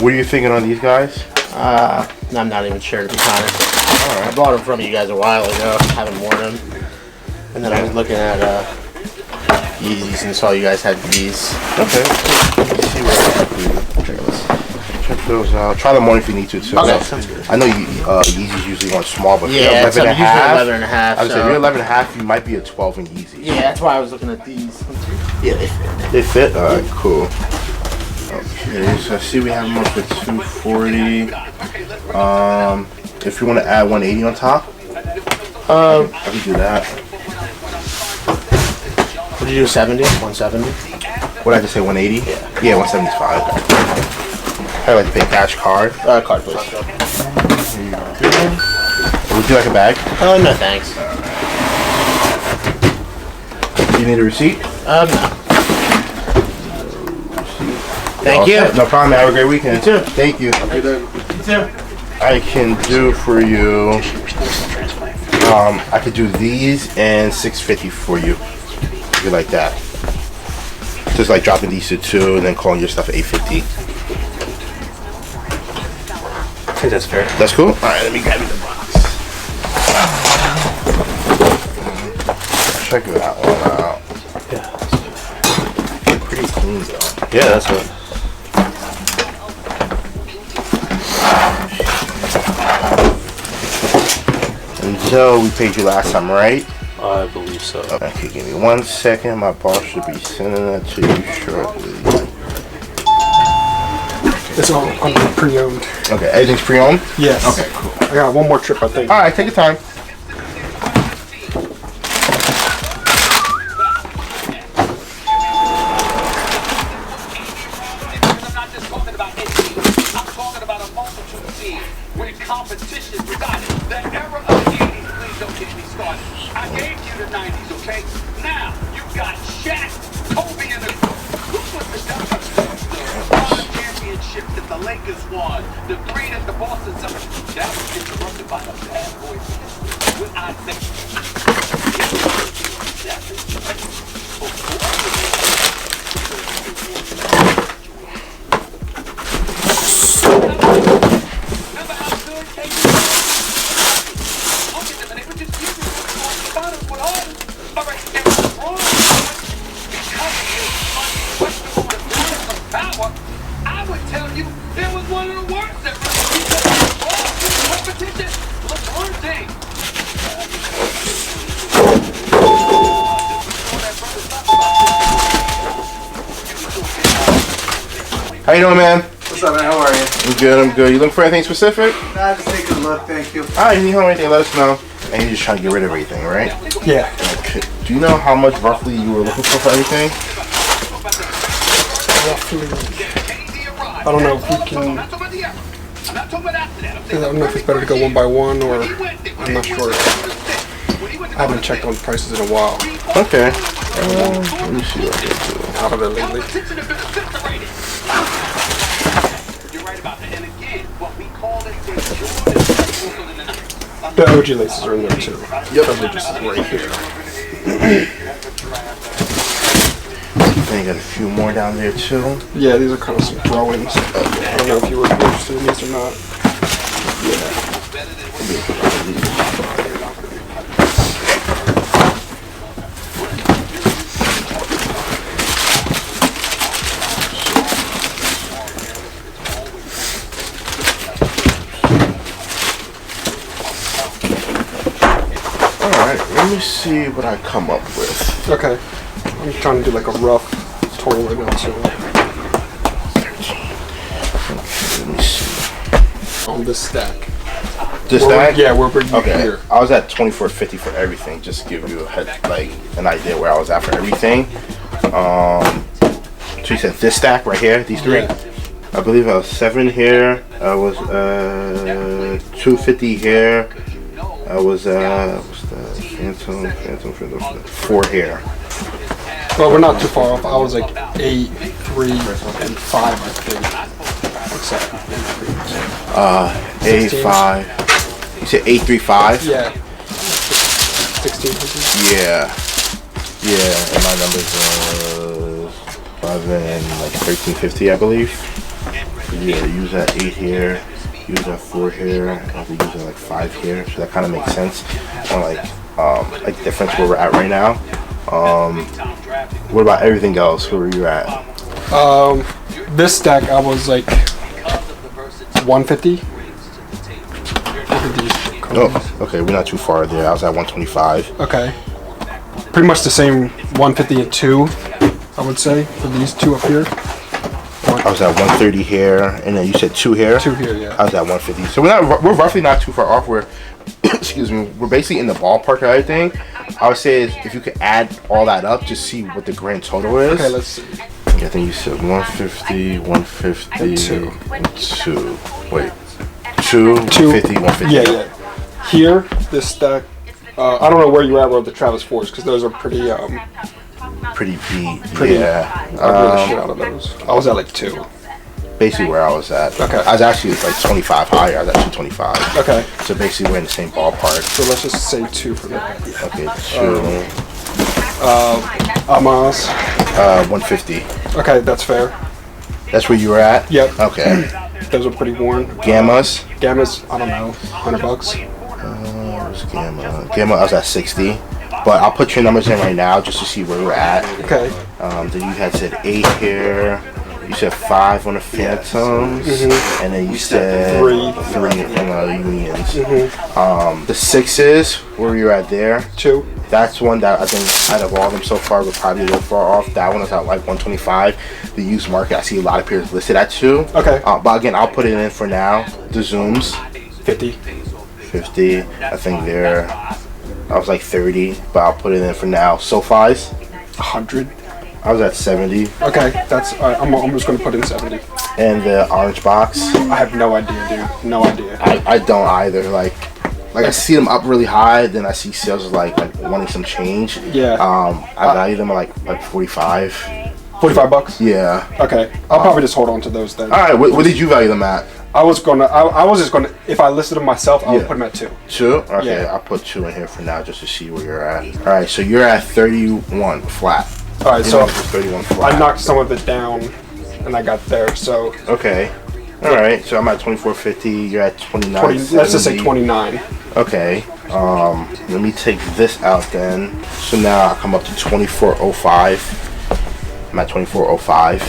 What are you thinking on these guys? I'm not even sure, to be honest. I bought them from you guys a while ago. Haven't worn them. And then I was looking at Yeezys and saw you guys had these. Okay. Let's see what check those out. Try them more if you need to too. Okay, sounds good. I know Yeezys usually on small, but Yeah, if you're 11 and a half. 11 and a half. I would say if you're 11 and a half, you might be a 12 in Yeezys. Yeah, that's why I was looking at these. Yeah, they fit. All right, cool. Okay, so I see we have them up at 240. If you want to add 180 on top, I can do that. What did you do? 70? 170? What did I just say? 180? Yeah, 175. I like to pay cash card. Card, please. Would you like a bag? No, thanks. You need a receipt? No. Thank you. No problem. Have a great weekend. You too. Thank you. You too. I can do for you. I could do these and 650 for you. If you like that. Just like dropping these to 2 and then calling your stuff at 850. I think that's fair. That's cool? Alright, let me grab you the box. Check that one out. Yeah. Pretty clean though. Yeah, that's what. Enzo, we paid you last time, right? I believe so. Okay, give me 1 second. My boss should be sending that to you shortly. It's all under pre-owned. Okay, everything's pre-owned? Yes. Okay, cool. I got one more trip, I think. Alright, take your time. Competition started. The era of the 80s, please don't get me started. I gave you the 90s, okay? Now, you got Shaq, Kobe, and the... Who was the championship that the Lakers won? The 3 that the Boston Celtics... That was interrupted by the bad boy with Isaiah. How you doing, man? What's up, man? How are you? I'm good, I'm good. You looking for anything specific? Nah, just take a look, thank you. Alright, you need help with anything, let us know. And you're just trying to get rid of everything, right? Yeah. Okay. Do you know how much roughly you were looking for everything? Roughly. I don't know if we can... I don't know if it's better to go one by one or... I'm not sure. I haven't checked on prices in a while. Okay. Let me see what I can do. Out of it lately. The OG laces are in there too. Yep. They're just right here. Then you got a few more down there too. Yeah, these are kind of some throw-ins. I don't know if you were interested in these or not. Yeah. Let me see what I come up with. Okay. I'm trying to do like a rough total right now too. 13. Okay, let me see. On this stack. This stack? Yeah, we're bringing okay. Here. I was at $24.50 for everything. Just to give you a head, like an idea where I was at for everything. So you said this stack right here, these three? Yeah. I believe I was 7 here. I was 250 here. I was what's that? Phantom, 4 here. Well, we're not too far off. I was like 8, 3, and 5, I think. What's that? 8, 5. You said 8, 3, 5? Yeah. 16. Yeah. Yeah, and my numbers was 11, like 1350, I believe. Yeah, use that 8 here, use that 4 here, I have to use that like 5 here, so that kind of makes sense. On like difference where we're at right now. What about everything else? Where were you at? This stack I was like 150. Oh, okay, we're not too far there. I was at 125. Okay. Pretty much the same 150 and 2, I would say, for these 2 up here. I was at 130 here, and then you said 2 here. 2 here, yeah. I was at 150. So we're roughly not too far off. We're excuse me, we're basically in the ballpark of everything. I would say is if you could add all that up, just see what the grand total is. Okay, let's see. I think you said 150, 150, And 2. and 2. Wait, 2, 150, 150. Yeah. Here, this stack. I don't know where you're at with the Travis 4s because those are pretty Pretty beat. Pretty- Yeah. I blew the shit out of those. I was at like 2. Basically where I was at. Okay. I was actually like 25 higher. I was at 225. Okay. So basically we're in the same ballpark. So let's just say 2 for that. Okay, 2. Amas. 150. Okay, that's fair. That's where you were at? Yep. Okay. Those are pretty worn. Gammas? Gammas, I don't know, $100. Where's Gamma? Gamma, I was at 60. But I'll put your numbers in right now just to see where we're at. Okay. Then you had said 8 here. You said 5 on the Phantoms. And then you said 3 on the Unions. The 6s, where you're at there? 2. That's one that I think out of all of them so far we're probably a little far off. That one is at like 125. The used market, I see a lot of pairs listed at 2. Okay. But again, I'll put it in for now. The Zooms. 50. 50. I think they're, I was like 30, but I'll put it in for now. SoFis. 100. I was at 70. Okay, that's alright. I'm just gonna put in 70. And the orange box. I have no idea, dude. No idea. I don't either. Like I see them up really high, then I see sales like wanting some change. Yeah. I value them at like 45. $45. Yeah. Okay. I'll probably just hold on to those then. All right. What did you value them at? I was just gonna. If I listed them myself, I would put them at 2. 2? Okay. Yeah. I'll put 2 in here for now just to see where you're at. All right. So you're at 31 flat. All right. So 31 flat. I knocked some of it down, and I got there. So Okay. All right. So I'm at 2450. You're at 29. let's just say 29. Okay. Let me take this out then. So now I come up to 2405. I'm at 2405.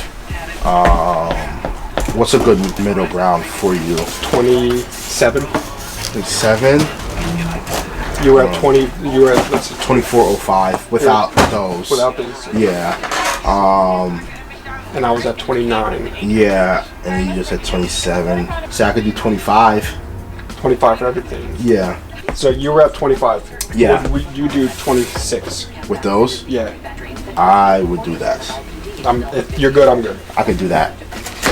What's a good middle ground for you? 27. 27? You were at 20. You were at let's see, 2405 without those. without these. Yeah. And I was at 29. Yeah. And then you just said 27. So I could do 25. 25 for everything. Yeah. So you were at 25. Yeah. You do 26. With those? Yeah. I would do that. If you're good, I'm good. I could do that.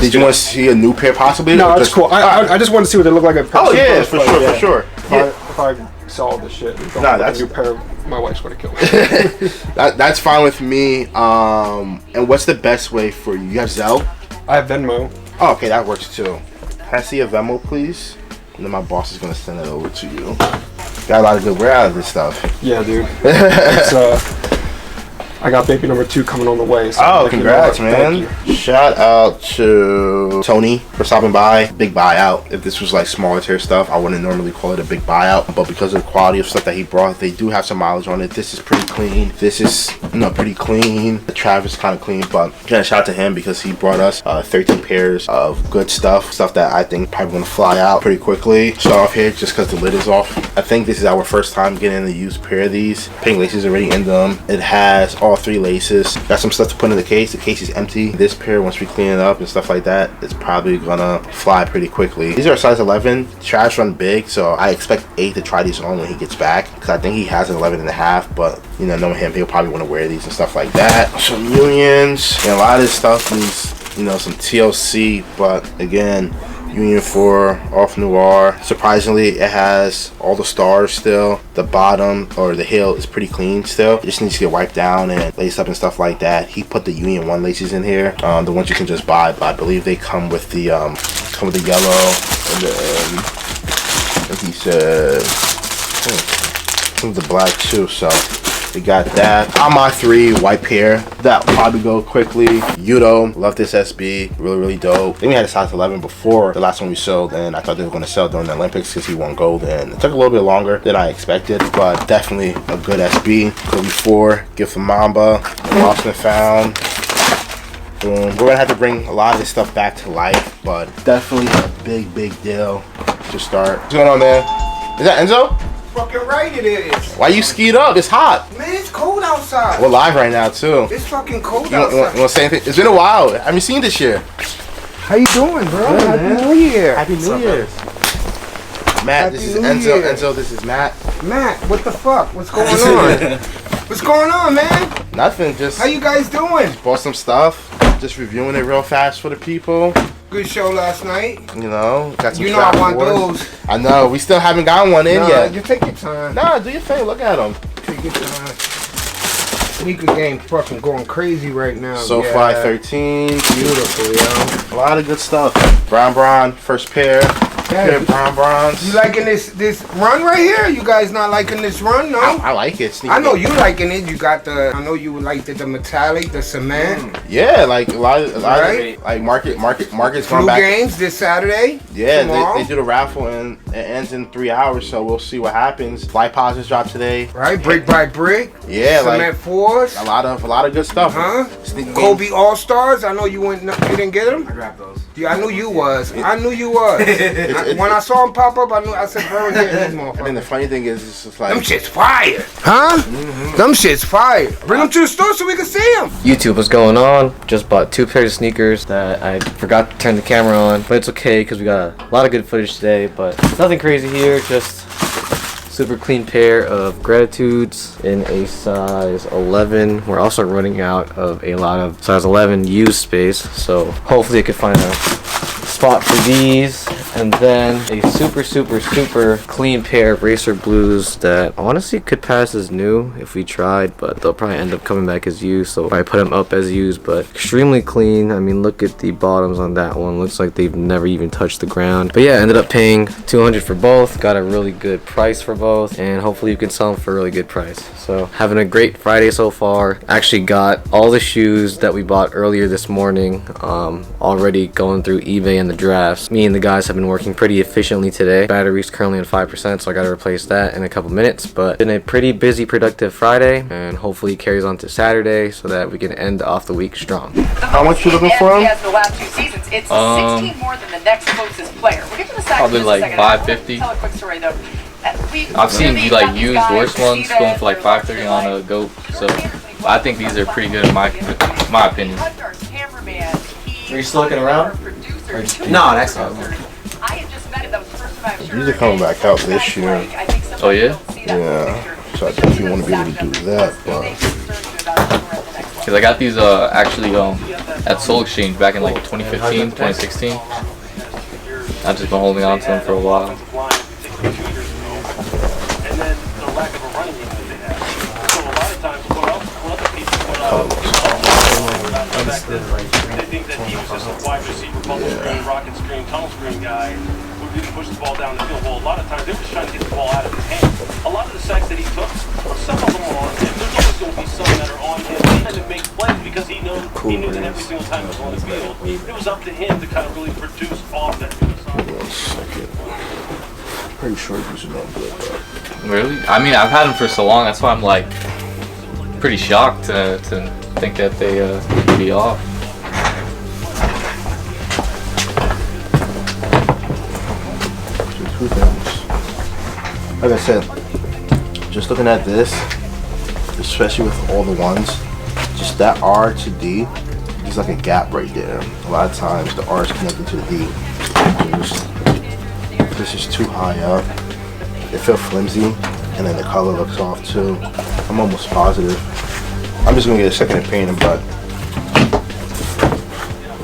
Did you want to see a new pair possibly? No, that's cool. I just want to see what they look like. Oh yeah, for sure. If I saw all this shit, that's a new pair. My wife's gonna kill me. That's fine with me. And what's the best way for you? You have Zelle? I have Venmo. Oh, okay, that works too. Can I see a Venmo, please? And then my boss is gonna send it over to you. Got a lot of good wear out of this stuff. Yeah, dude. It's, I got baby number 2 coming on the way. So oh, congrats, man. Shout out to Tony for stopping by. Big buyout. If this was like smaller tier stuff, I wouldn't normally call it a big buyout. But because of the quality of stuff that he brought, they do have some mileage on it. This is pretty clean. This is pretty clean. The Travis is kind of clean, but yeah, shout out to him because he brought us 13 pairs of good stuff. Stuff that I think probably gonna fly out pretty quickly. Start off here just because the lid is off. I think this is our first time getting a used pair of these. Pink laces already in them. It has all 3 laces. Got some stuff to put in the case. The case is empty. This pair, once we clean it up and stuff like that, it's probably gonna fly pretty quickly. These are a size 11. Trash run big, so I expect 8 to try these on when he gets back because I think he has an 11.5, but you know, knowing him, he'll probably want to wear these and stuff like that. Some Unions and a lot of this stuff needs you know, some TLC, but again, Union 4 off Noir. Surprisingly, it has all the stars still. The bottom or the heel is pretty clean still. It just needs to get wiped down and laced up and stuff like that. He put the Union 1 laces in here, the ones you can just buy, but I believe they come with the yellow and then he said some of the black too. So we got that. On my 3 white pair, that will probably go quickly. Yudo, love this SB, really dope. I think we had a size 11 before the last one we sold, and I thought they were going to sell during the Olympics because he won gold, and it took a little bit longer than I expected, but definitely a good SB. Kobe 4, gift from Mamba, lost and found. Boom. We're gonna have to bring a lot of this stuff back to life, but definitely a big deal to start. What's going on, man? Is that Enzo? Fucking right it is. Why you skied up? It's hot. Man, it's cold outside. We're live right now too. It's fucking cold You outside. want to say anything? It's been a while. I haven't seen this year. How you doing, bro? Good, Happy man. New Year. Happy New Year. Matt, Happy this is New Enzo. Year. Enzo, this is Matt. Matt, what the fuck? What's going on? What's going on, man? Nothing, just How you guys doing? bought some stuff. Just reviewing it real fast for the people. Good show last night. You know, got some You know I want boards. those. I know, we still haven't gotten one in Nah, yet. you take your time. Nah, do your thing. Look at them. Take your time. Sneaker game fucking going crazy right now. SoFi 13. Beautiful, yo. A lot of good stuff. Brown, first pair. Pair of Browns. You liking this run right here? You guys not liking this run, no? I like it. I know you liking it. You got the. I know you like the metallic, the cement. Yeah, like a lot of Right? like market's Flu going back. games this Saturday. Yeah, tomorrow. they do the raffle and it ends in 3 hours, so we'll see what happens. Fly positives drop today. Right, brick by brick. Yeah, Cement like fours. a lot of good stuff. Huh? Sneaker Kobe All Stars. I know you went. You didn't get them. I grabbed those. Yeah, I knew you was. I knew you was. When I saw him pop up, I knew. I said, "Bro, get these And then motherfuckers." the funny thing is, it's just like Them shit's fire, huh? Them shit's fire. Bring them to the store so we can see them. YouTube, what's going on? Just bought 2 pairs of sneakers that I forgot to turn the camera on, but it's okay because we got a lot of good footage today, but nothing crazy here, just super clean pair of Gratitudes in a size 11. We're also running out of a lot of size 11 used space, so hopefully I could find a spot for these. And then a super clean pair of Racer Blues that honestly could pass as new if we tried, but they'll probably end up coming back as used, so I put them up as used, but extremely clean. I mean, look at the bottoms on that one. Looks like they've never even touched the ground. But yeah, ended up paying $200 for both. Got a really good price for both, and hopefully you can sell them for a really good price. So having a great Friday so far. Actually got all the shoes that we bought earlier this morning already going through eBay and the drafts. Me and the guys have been working pretty efficiently today. Battery's currently at 5%, so I gotta replace that in a couple minutes, but been a pretty busy, productive Friday, and hopefully it carries on to Saturday so that we can end off the week strong. How much you looking for him? The last 2 seasons, it's 16 more than the next closest player. We'll get to the second. Probably like $5.50. Tell a quick story though. I've seen like used worse ones going for like $5.30 on a GOAT, so I think these are pretty good in my opinion. Are you still looking around? No, that's not. These are coming back out this year. Oh yeah? Yeah. So I definitely want to be able to do that, but Because I got these actually at Soul Exchange back in like 2015, 2016. I've just been holding on to them for a while. And then the lack of a running game that they have. So a lot of times, what other people put out, they think that he was just a wide receiver, bubble screen, rocket screen, tunnel screen guy who didn't push the ball down the field. Well, a lot of times they were just trying to get the ball out of his hand. A lot of the sacks that he took, some of them were on him. There's always going to be some that are on him trying to make plays because he knew that every single time he was on the field, it was up to him to kind of really produce off that field. one second. Pretty sure these are not good, but Really? I mean, I've had them for so long. That's why I'm like pretty shocked to think that they could be off. two things. Like I said, just looking at this, especially with all the ones, just that R to D, there's like a gap right there. A lot of times the R is connected to the D. This is too high up. It feels flimsy, and then the color looks off too. I'm almost positive. I'm just gonna get a second opinion, but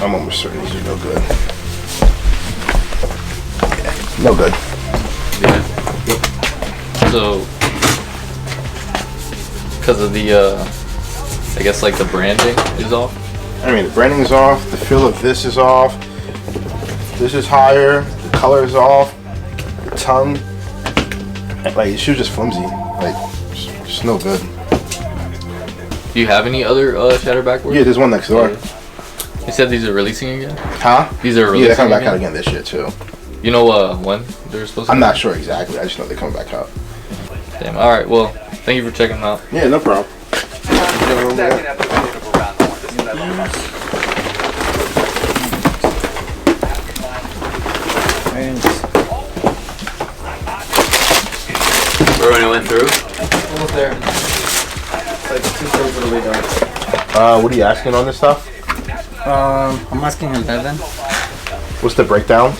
I'm almost certain these are no good. Yeah, no good. Yeah. So, because of the, I guess like the branding is off? I mean, the branding is off, the feel of this is off, this is higher, the color is off, the tongue, like, the shoe's just flimsy, like, just no good. Do you have any other shatter backboards? Yeah, there's one next door. You said these are releasing again? Huh? These are releasing. Yeah, they're coming back out again this year too. You know when they're supposed to? I'm not sure exactly. I just know they're coming back out. Damn. All right. Well, thank you for checking them out. Yeah, no problem. Where when I went through? Almost there. Like 2/3 of the way done. What are you asking on this stuff? I'm asking 11. What's the breakdown?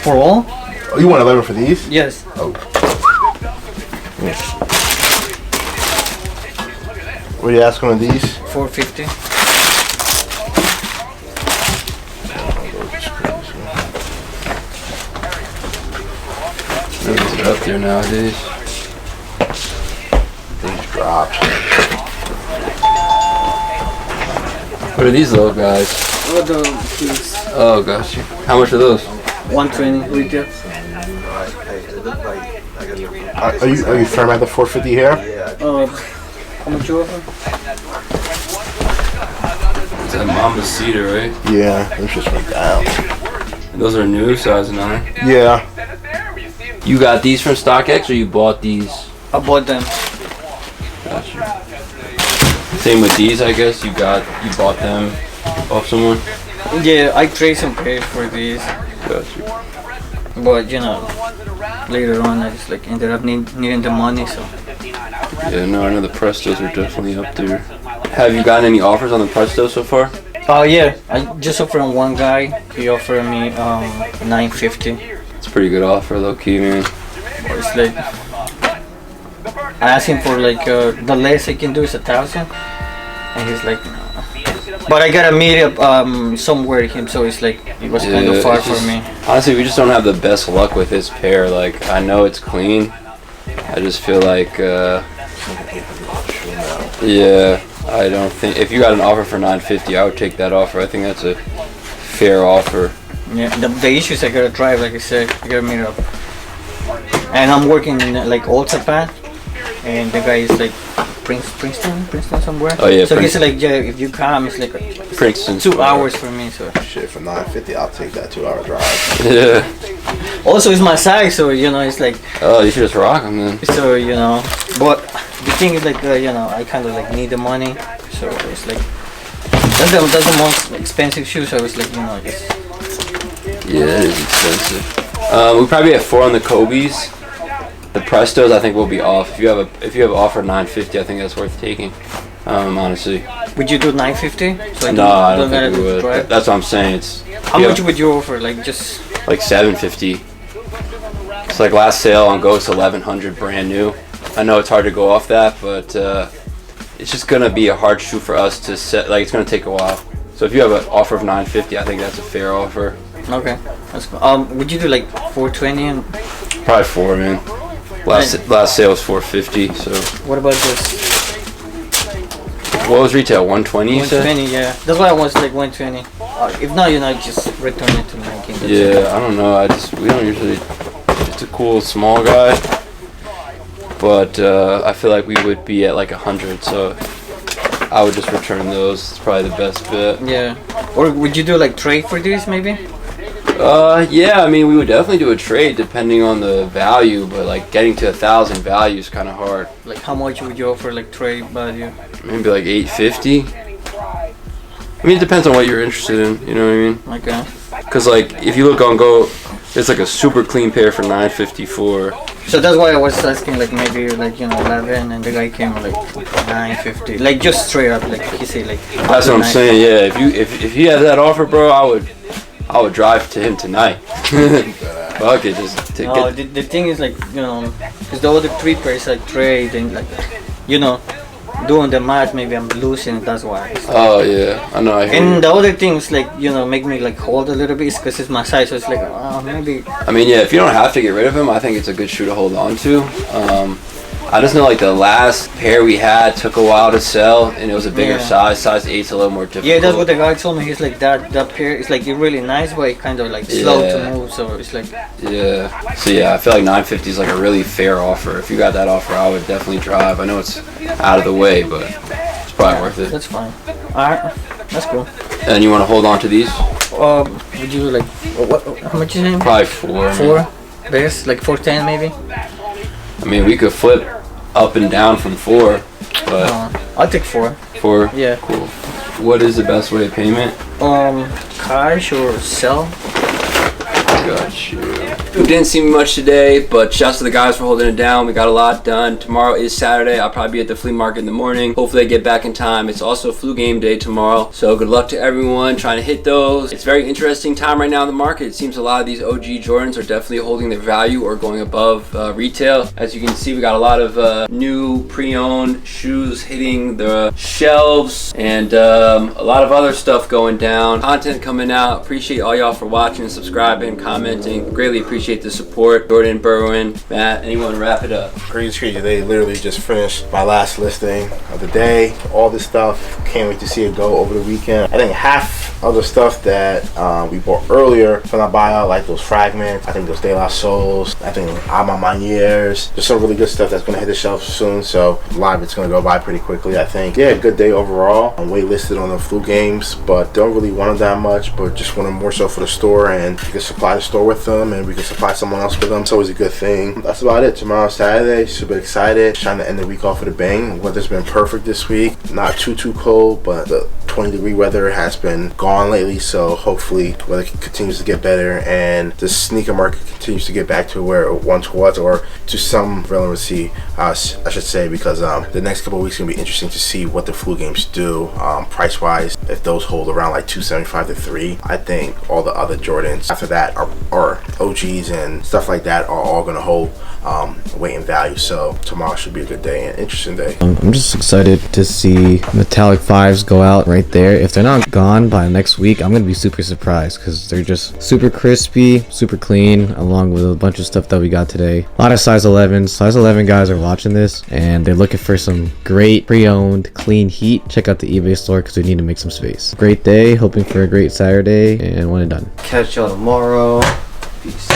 For all? Oh, you want 11 for these? Yes. Oh. Yes. What are you asking on these? 450. Things are up there nowadays. Things dropped. What are these little guys? Oh, these. Oh, gotcha. How much are those? 120 retail. Are you firm at the 450 here? How much you offer? It's a Mamba Cedar, right? Yeah, those just went down. And those are new, size 9. Yeah. You got these from StockX or you bought these? I bought them. Gotcha. Same with these, I guess. You bought them off someone? Yeah, I trade some pay for these. Gotcha. But you know, later on I just like ended up needing the money, so. Yeah, no, I know the Prestos are definitely up there. Have you gotten any offers on the Presto so far? Yeah, I just offered one guy. He offered me $950. It's a pretty good offer, low key, man. It's like I asked him for like the less I can do is 1,000, and he's like, no. But I gotta meet up somewhere with him, so it's like it was kind of far for me. Honestly, we just don't have the best luck with this pair. Like, I know it's clean. I just feel like, yeah, I don't think if you got an offer for $950, I would take that offer. I think that's a fair offer. Yeah, the issue is I gotta drive, like I said, I gotta meet up. And I'm working in like Old Japan, and the guy is like Princeton somewhere. Oh yeah. So he's like, yeah, if you come, it's like Princeton. 2 hours for me. So shit, for $950, I'll take that 2-hour drive. Yeah. Also, it's my size, so you know, it's like. Oh, you should just rock them then. So you know, but the thing is like, you know, I kind of like need the money, so it's like that's the most expensive shoe. So it's like, you know, just. Yeah, it is expensive. We probably have 4 on the Kobe's. The Prestos, I think, will be off. If you have offer $950, I think that's worth taking. Honestly. Would you do $950? So no, I don't think we would. That's what I'm saying. It's. How much would you offer? Like just. Like $750. It's like last sale on Ghost 1100, brand new. I know it's hard to go off that, but it's just gonna be a hard shoe for us to set. Like, it's gonna take a while. So if you have an offer of $950, I think that's a fair offer. Okay, that's cool. Would you do like 420 and? Probably 4, man. Last sale was 450. So. What about this? What was retail? 120. 120, yeah. That's why I was like 120. If not, you know, just return it to me. Yeah, I don't know. We don't usually. It's a cool small guy, but I feel like we would be at like 100. So I would just return those. It's probably the best bet. Yeah. Or would you do like trade for these maybe? Yeah, I mean, we would definitely do a trade depending on the value, but like getting to 1,000 value is kind of hard. Like how much would you offer like trade value? Maybe like 850. I mean, it depends on what you're interested in, you know what I mean? Okay. Because like, if you look on Go, it's like a super clean pair for $954. So that's why I was asking like maybe like, you know, 11, and the guy came like $950. Like just straight up, like he said like. That's what I'm saying, yeah. If he had that offer, bro, I would drive to him tonight. Fuck it, just to the thing is like, you know, because the other 3 pairs like trade and like, you know, doing the math, maybe I'm losing. That's why. Oh yeah, I know. I hear And you. the other things, like, you know, make me like hold a little bit because it's my size. So it's like, maybe. I mean, yeah, if you don't have to get rid of him, I think it's a good shoe to hold on to. I just know like the last pair we had took a while to sell, and it was a bigger size. Size 8's a little more difficult. Yeah, that's what the guy told me. He's like that pair is like really nice, but it kind of like slow to move. So it's like. Yeah. So yeah, I feel like 950 is like a really fair offer. If you got that offer, I would definitely drive. I know it's out of the way, but it's probably worth it. That's fine. All right, that's cool. And you want to hold on to these? Would you like how much is it? Probably 4. 4 best, like 410 maybe. I mean, we could flip up and down from 4, but I'll take 4. 4. Yeah. Cool. What is the best way of payment? Cash or sell. Got you. We didn't see much today, but shouts to the guys for holding it down. We got a lot done. Tomorrow is Saturday. I'll probably be at the flea market in the morning. Hopefully I get back in time. It's also flu game day tomorrow, so good luck to everyone trying to hit those. It's a very interesting time right now in the market. It seems a lot of these OG Jordans are definitely holding their value or going above retail. As you can see, we got a lot of new pre-owned shoes hitting the shelves, and a lot of other stuff going down. Content coming out. Appreciate all y'all for watching and subscribing, commenting. Greatly appreciate the support. Jordan, Berwin, Matt, anyone wrap it up? Crazy. They literally just finished my last listing of the day. All this stuff, can't wait to see it go over the weekend. I think half of the stuff that we bought earlier from that buyout, like those fragments, I think those De La Souls, I think Ama Maniers, there's some really good stuff that's gonna hit the shelf soon, so a lot of it's gonna go by pretty quickly, I think. Yeah, good day overall. I'm waitlisted on the flu games, but don't really want them that much, but just want them more so for the store, and you can supply the store with them, and we can supply someone else with them. It's always a good thing. That's about it. Tomorrow's Saturday. Super excited. Trying to end the week off with a bang. Weather's been perfect this week. Not too cold, but the 20-degree weather has been gone lately, so hopefully weather continues to get better and the sneaker market continues to get back to where it once was, or to some relevancy, I should say, because the next couple of weeks are gonna be interesting to see what the flu games do price wise. If those hold around like $275 to $3, I think all the other Jordans after that are OGs and stuff like that are all gonna hold weight and value. So tomorrow should be a good day and interesting day. I'm just excited to see metallic 5s go out right there. If they're not gone by next week, I'm gonna be super surprised because they're just super crispy, super clean, along with a bunch of stuff that we got today. A lot of size 11s. Size 11 guys are watching this and they're looking for some great pre-owned clean heat. Check out the eBay store because we need to make some space. Great day, hoping for a great Saturday, and when it's done. Catch y'all tomorrow. Peace.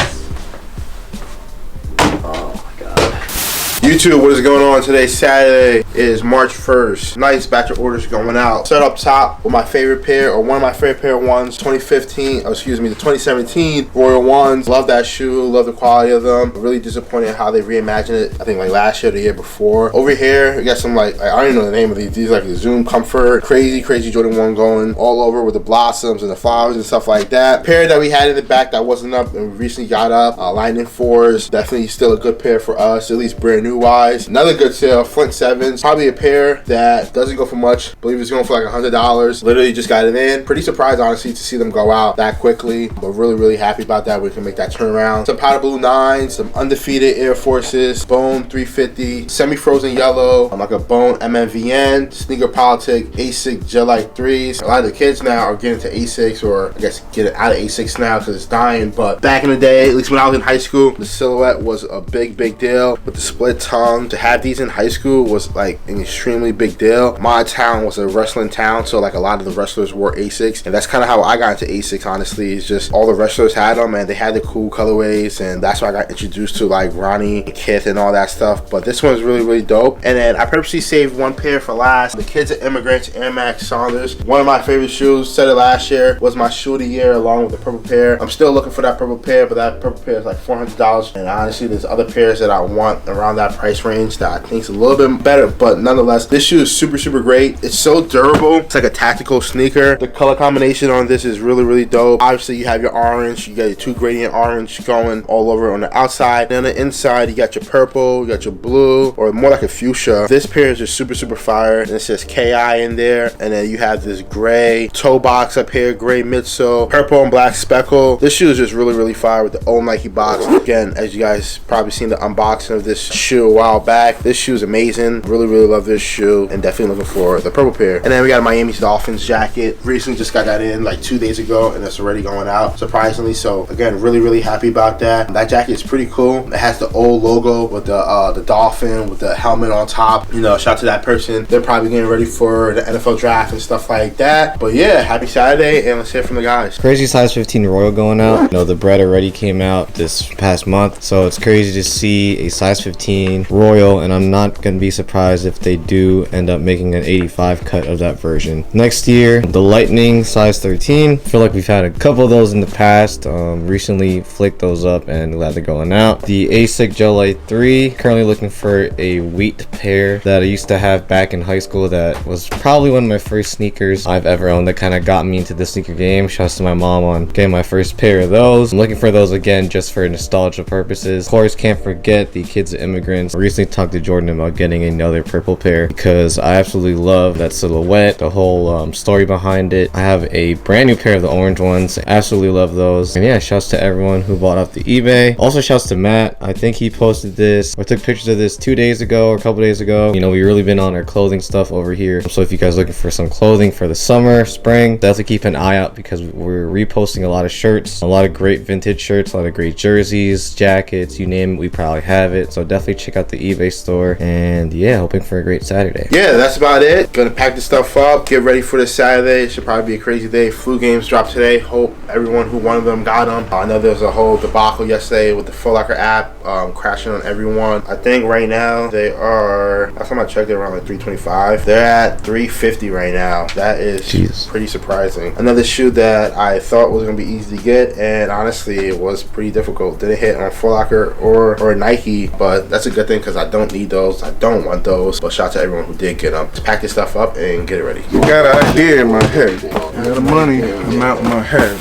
YouTube, what is going on today? Saturday is March 1st. Nice batch of orders going out. Start up top with my favorite pair, or one of my favorite pair of ones, the 2017 Royal Ones. Love that shoe, love the quality of them. Really disappointed in how they reimagined it, I think like last year, the year before. Over here, we got some like, I don't even know the name of these. These like the Zoom Comfort, crazy Jordan 1 going all over with the blossoms and the flowers and stuff like that. Pair that we had in the back that wasn't up and we recently got up, Lightning 4s, definitely still a good pair for us, at least brand new wise. Another good sale, Flint 7s, probably a pair that doesn't go for much. I believe it's going for like $100. Literally just got it in. Pretty surprised honestly to see them go out that quickly, but really happy about that. We can make that turnaround. Some powder blue 9s, some undefeated Air Forces, Bone 350, semi-frozen yellow, like a Bone MMVN, Sneaker Politic, ASIC Gelite 3s. A lot of the kids now are getting to ASICs, or I guess getting out of ASICs now because it's dying, but back in the day, at least when I was in high school, the silhouette was a big deal. With the split tongue, to have these in high school was like an extremely big deal. My town was a wrestling town, so like a lot of the wrestlers wore ASICs, and that's kind of how I got into ASICs, honestly. Is just all the wrestlers had them and they had the cool colorways, and that's why I got introduced to like Ronnie, Kith, and all that stuff. But this one's really dope. And then I purposely saved one pair for last. The Kids Are Immigrants Air Max Saunders, one of my favorite shoes. Said it last year, was my shoe of the year along with the purple pair. I'm still looking for that purple pair, but that purple pair is like $400, and honestly there's other pairs that I want around that price range that I think is a little bit better, but nonetheless this shoe is super great. It's so durable. It's like a tactical sneaker. The color combination on this is really dope. Obviously you have your orange, you got your 2 gradient orange going all over on the outside, and on the inside you got your purple, you got your blue, or more like a fuchsia. This pair is just super fire, and it says KI in there, and then you have this gray toe box up here, gray midsole, purple and black speckle. This shoe is just really fire with the old Nike box. Again, as you guys probably seen the unboxing of this shoe, shoe a while back. This shoe is amazing. Really, really love this shoe, and definitely looking for the purple pair. And then we got a Miami Dolphins jacket. Recently just got that in like 2 days ago, and it's already going out, surprisingly. So again, really, really happy about that. That jacket is pretty cool. It has the old logo with the dolphin with the helmet on top. You know, shout out to that person. They're probably getting ready for the NFL draft and stuff like that. But yeah, happy Saturday, and let's hear from the guys. Crazy size 15 Royal going out. You know, the bread already came out this past month, so it's crazy to see a size 15 Royal, and I'm not gonna be surprised if they do end up making an 85 cut of that version next year. The Lightning size 13. I feel like we've had a couple of those in the past. Recently flicked those up and glad they're going out. The ASIC Gel Light 3. Currently looking for a wheat pair that I used to have back in high school. That was probably one of my first sneakers I've ever owned. That kind of got me into the sneaker game. Shouts to my mom on getting my first pair of those. I'm looking for those again just for nostalgia purposes. Of course, can't forget the Kids of Immigrants. I recently talked to Jordan about getting another purple pair because I absolutely love that silhouette, the whole story behind it. I have a brand new pair of the orange ones. Absolutely love those. And yeah, shouts to everyone who bought off the eBay. Also shouts to Matt. I think he posted this or took pictures of this 2 days ago or a couple days ago. You know, we've really been on our clothing stuff over here. So if you guys are looking for some clothing for the summer, spring, definitely keep an eye out because we're reposting a lot of shirts, a lot of great vintage shirts, a lot of great jerseys, jackets, you name it, we probably have it. So definitely check out the eBay store. And yeah, hoping for a great Saturday. Yeah, that's about it. Gonna pack this stuff up, get ready for this Saturday. It should probably be a crazy day. Flu games dropped today. Hope everyone who wanted them got them. I know there was a whole debacle yesterday with the Foot Locker app crashing on everyone. I think right now they are, last time I checked, they're around like 325. They're at 350 right now. That is pretty surprising. Another shoe that I thought was gonna be easy to get, and honestly it was pretty difficult. Didn't hit on Foot Locker or Nike, but that's a good thing because I don't need those. I don't want those. But shout out to everyone who did get them. Let's pack this stuff up and get it ready. You got an idea in my head. I got the money amount in my head.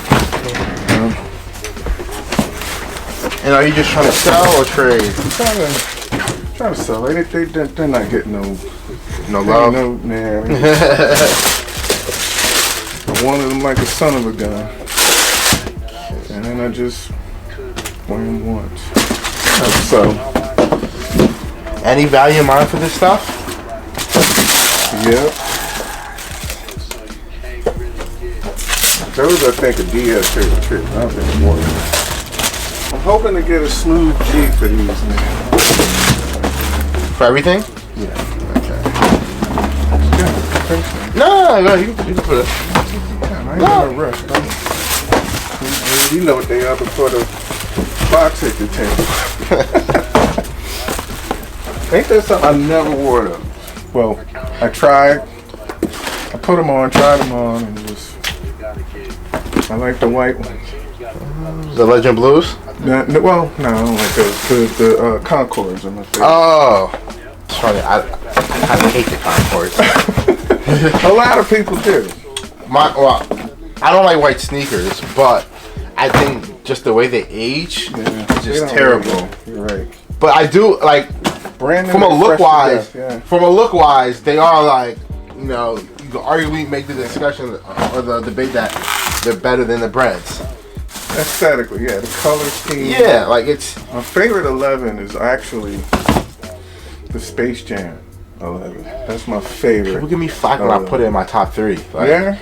And are you just trying to sell or trade? I'm trying to sell. They're not getting no love. No, man. I wanted them like a son of a gun, and then I just went them once. So, any value in mind for this stuff? Yep. Those I think are DS trip. I don't think more. I'm hoping to get a smooth G for these, man. For everything? Yeah. Okay. No, you can put it. I ain't in a rush, though. You know what they are before the box hit the table. Ain't that something I never wore though? Well, I tried. I put them on, tried them on, and just I like the white ones. The Legend Blues? No, well, no, I don't like those. The Concords are my favorite. Oh, sorry, I hate the Concords. A lot of people do. Well, I don't like white sneakers, but I think just the way they age is just terrible. You're right. But I do like from a look wise. From a look wise, they are like, you know, you can arguably make the discussion or the debate that they're better than the breads. Aesthetically, yeah, the color scheme. Yeah, like it's my favorite 11 is actually the Space Jam 11. That's my favorite. People give me flack when I put it in my top 3. Like, yeah.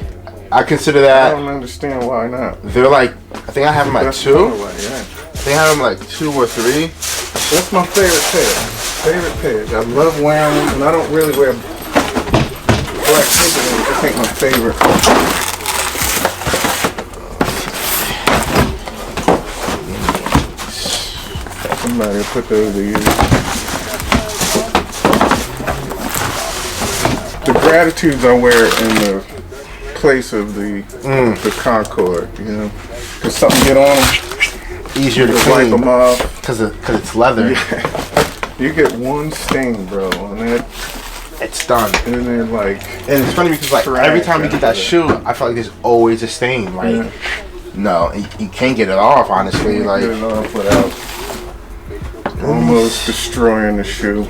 I consider that. I don't understand why not. They're like, I think I have them at 2. Colorway, I think I have them like 2 or 3. That's my favorite pair. Favorite pair. I love wearing them, and I don't really wear black sneakers. I think my favorite. Somebody will put those to use. The Gratitudes I wear in the place of the Concord, you know, because something get on them, easier to wipe them off because it's leather. Yeah. You get one stain, bro, and it's done. And then like, and it's funny because like every time you get that shoe, I feel like there's always a stain. Like, no, you can't get it off. Honestly, like get it off without almost destroying the shoe.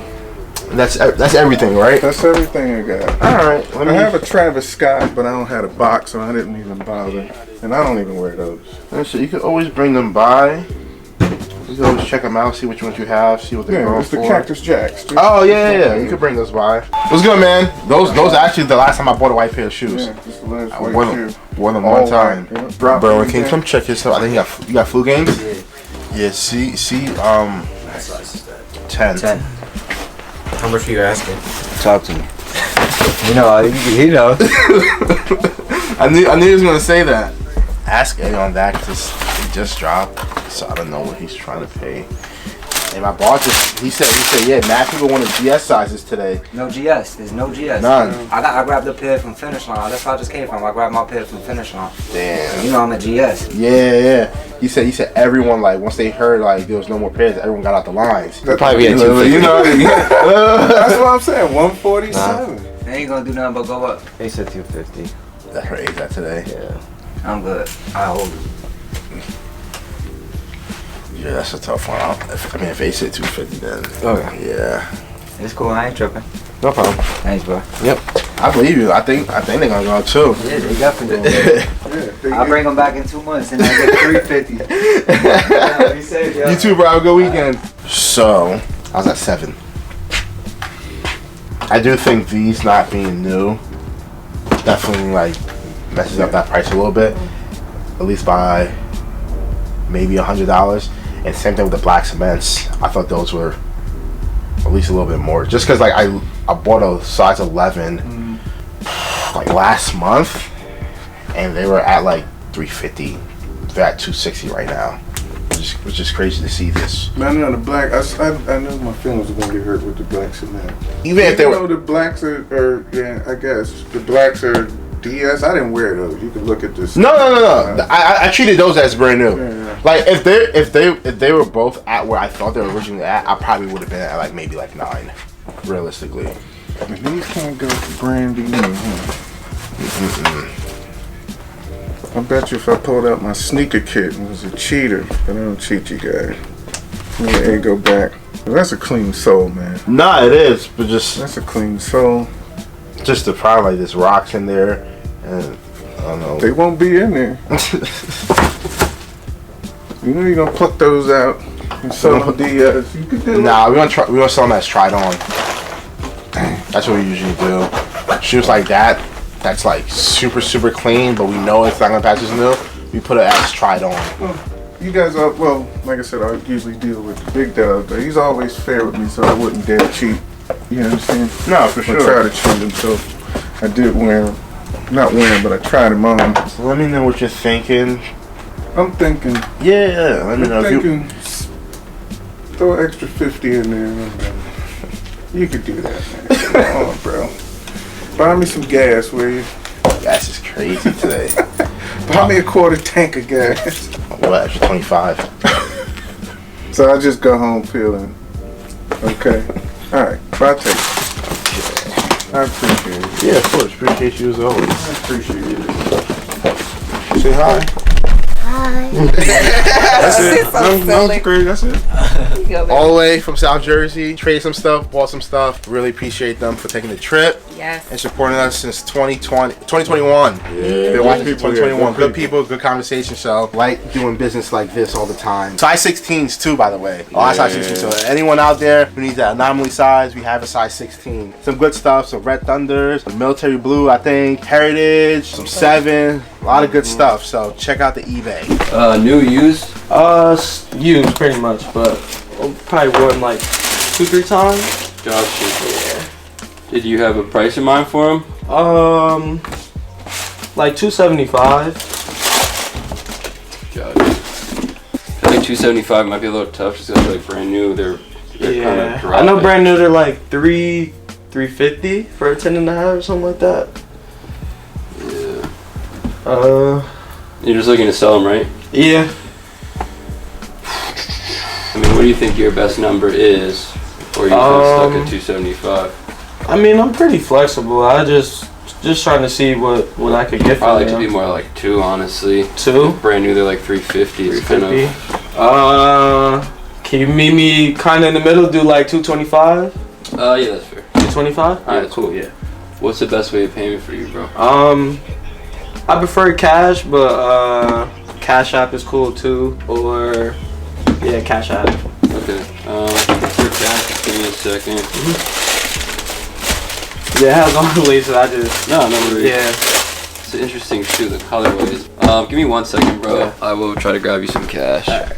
That's everything, right? That's everything I got. All right. I have a Travis Scott, but I don't have a box, so I didn't even bother. And I don't even wear those. So you could always bring them by. You can always check them out, see which ones you have, see what they're going it's the for. Cactus Jacks. Oh yeah. You can bring those by. What's good, man? Those actually the last time I bought a white pair of shoes. Yeah, just the last I white wore shoe. them one time. Yeah. Bro, can you come check this out? I think you got flu games. Yeah. See. 10. How much are you asking? Talk to me. You know. I knew he was gonna say that. Ask A on that because it just dropped, so I don't know what he's trying to pay. And my boss he said, yeah, mad people wanted GS sizes today. No GS. There's no GS. None. I grabbed a pair from Finish Line. That's where I just came from. I grabbed my pair from Finish Line. Damn. You know I'm a GS. Yeah. He said everyone, like, once they heard like there was no more pairs, everyone got out the lines. That's probably be at 250. That's what I'm saying. 147. They ain't gonna do nothing but go up. They said 250. That's her age that today. Yeah. I'm good. I hold it. Yeah, that's a tough one. I mean, if they said 250, then yeah. It's cool. I ain't tripping. No problem. Thanks, bro. Yep. I believe you. I think they're gonna go too. Yeah, they definitely going. I'll bring them back in 2 months and I get 350. Yeah, be safe, yo. You too, bro. Have a good weekend. So, I was at 7. I do think these not being new definitely like messes up that price a little bit. At least by maybe $100. And same thing with the black cements. I thought those were at least a little bit more. Just because like I bought a size 11 like last month, and they were at like 350. They're at 260 right now, which is crazy to see this. Man, on the black, I knew my feelings were gonna get hurt with the black cement. Even if they were, the blacks are yeah, I guess the blacks are DS. I didn't wear those. You can look at this. No. I treated those as brand new. Yeah. Like if they were both at where I thought they were originally at, I probably would have been at like maybe like 9, realistically. I mean, these can't go for brand new. I bet you if I pulled out my sneaker kit and was a cheater, but I don't cheat you guys. Yeah, go back. Well, that's a clean sole, man. Nah, it is, but that's a clean sole. Just the problem, like there's rocks in there, and I don't know. They won't be in there. You know you're gonna pluck those out and sell them DS. You could do Nah, we're gonna sell them as tried on. That's what we usually do. Shoes like that, that's like super clean, but we know it's not gonna pass as new. We put it as tried on. Well, you guys are, well, like I said, I usually deal with the big dog, but he's always fair with me, so I wouldn't dare cheat. You understand? No, for sure. I try to cheat him, so I did wear him. Not wear him, but I tried him on. So let me know what you're thinking. I'm thinking. Yeah, let me know. Throw an extra 50 in there. You could do that, man. Come on, bro. Buy me some gas, will you? Gas is crazy today. Buy me a quarter tank of gas. What, extra 25? So I just go home feeling okay. Alright, bye, take it. I appreciate it. Yeah, of course. Appreciate you as always. I appreciate it. Say hi. Hi. That's it. So No, great. That's it. All the way from South Jersey. Traded some stuff, bought some stuff. Really appreciate them for taking the trip. Yes. And supporting us since 2021. Yeah. Been watching people 2021. Good people, good conversation. So like doing business like this all the time. Size 16s too, by the way. All size 16. So anyone out there who needs that anomaly size, we have a size 16. Some good stuff. Some Red Thunders, some Military Blue, I think, Heritage, some 7. A lot of good stuff. So check out the eBay. New used? Used pretty much, but probably worn like 2-3 times. Gotcha. Yeah. Did you have a price in mind for them? Like $275. Gotcha. I think $275 might be a little tough just because they're like brand new. They're kind of dropping. I know brand new they're like $350 for a 10.5 or something like that. Yeah. You're just looking to sell them, right? Yeah. I mean, what do you think your best number is? Or are you stuck at 275? I mean, I'm pretty flexible. I just trying to see what I could get. I like to be more like 2, honestly. 2? Brand new, they're like 350. 350. Can you meet me kind of in the middle? Do like 225? Yeah, that's fair. 225? Alright, cool. Yeah. What's the best way of payment for you, bro? I prefer cash, but Cash App is cool too. Or Yeah, Cash App. Okay. For cash, give me a second. Yeah, it has all the laces. I just. No worries. Yeah. It's an interesting shoe, the colorways. Give me 1 second, bro. Yeah. I will try to grab you some cash. All right.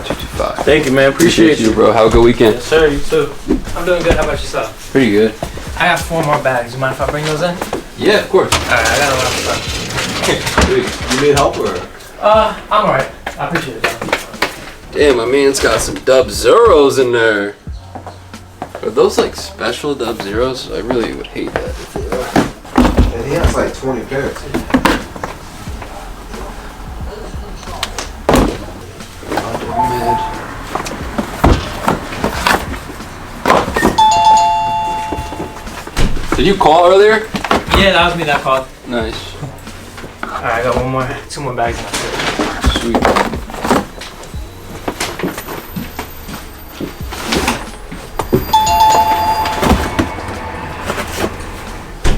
225. Thank you, man. Appreciate you, bro. Have a good weekend. Yes, sir. You too. I'm doing good. How about yourself? Pretty good. I got 4 more bags. You mind if I bring those in? Yeah, of course. Alright, I got a lot of stuff. Wait, you need help or? I'm alright. I appreciate it, though. Damn, my man's got some Dub Zeros in there. Are those like special Dub Zeros? I really would hate that if they are. And he has like 20 pairs. Did you call earlier? Yeah, that was me that called. Nice. Alright, I got 2 more bags in my fridge. Sweet.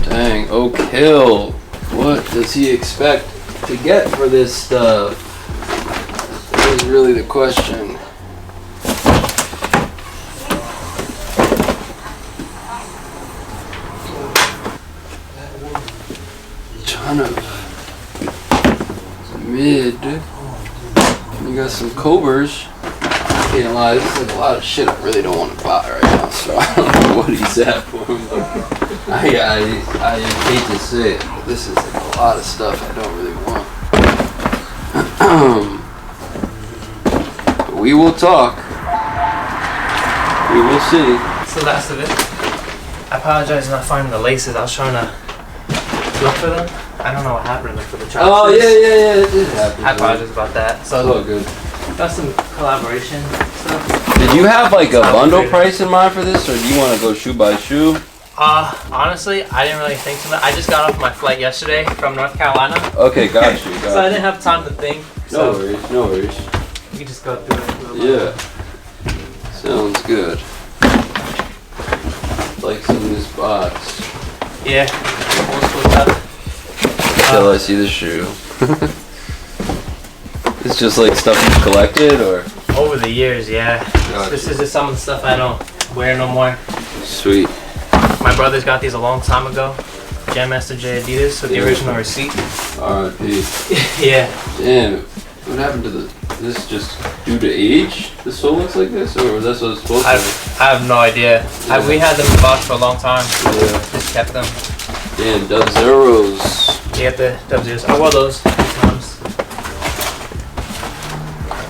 Dang, Oak Hill. What does he expect to get for this stuff? That is really the question. Ton of mid. You got some Cobras. Can't lie, this is like a lot of shit I really don't want to buy right now, so I don't know what he's at for him. I hate to say it, but this is like a lot of stuff I don't really want. But we will talk. We will see. That's the last of it. I apologize for not finding the laces. I was trying to look for them. I don't know what happened to them for the chopsticks. Oh, yeah, it did happen. I apologize about that. So It's all good. got some collaboration stuff. Did you have like a bundle price in mind for this, or do you want to go shoe by shoe? Honestly, I didn't really think so much. I just got off my flight yesterday from North Carolina. Okay, got you. So I didn't have time to think. No worries, no worries. We can just go through it. Yeah. Sounds good. Like some of this box. Yeah. Old school stuff. Till I see the shoe. It's just like stuff you've collected, or? Over the years, yeah. Gotcha. This is just some of the stuff I don't wear no more. Sweet. My brothers got these a long time ago. Jam Master J Adidas with the original receipt. R.I.P. Yeah. Damn. What happened to this just due to age? The sole looks like this, or was that what it's supposed to be? I have no idea. Yeah. We had them in the box for a long time. Yeah. Just kept them. Damn, Dub Zeros. You get the W. I wore those a few times.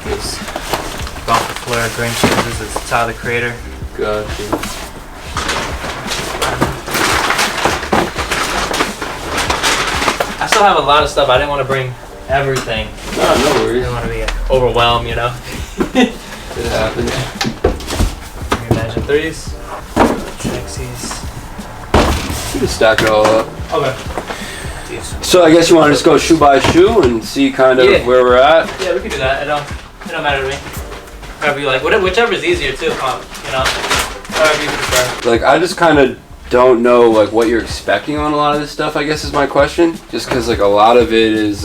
These Golf with Fleur green shoes. This is Tyler the Creator. Gotcha. I still have a lot of stuff. I didn't want to bring everything. No worries. I didn't want to be overwhelmed, you know. It happens. Imagine 3s, Trexies. You can stack it all up. Okay. So I guess you want to just go shoe by shoe and see kind of where we're at? Yeah, we can do that. It don't matter to me. Whatever you like. Whichever is easier too, you know. Whatever you prefer. Like, I just kind of don't know like what you're expecting on a lot of this stuff, I guess is my question. Just because like a lot of it is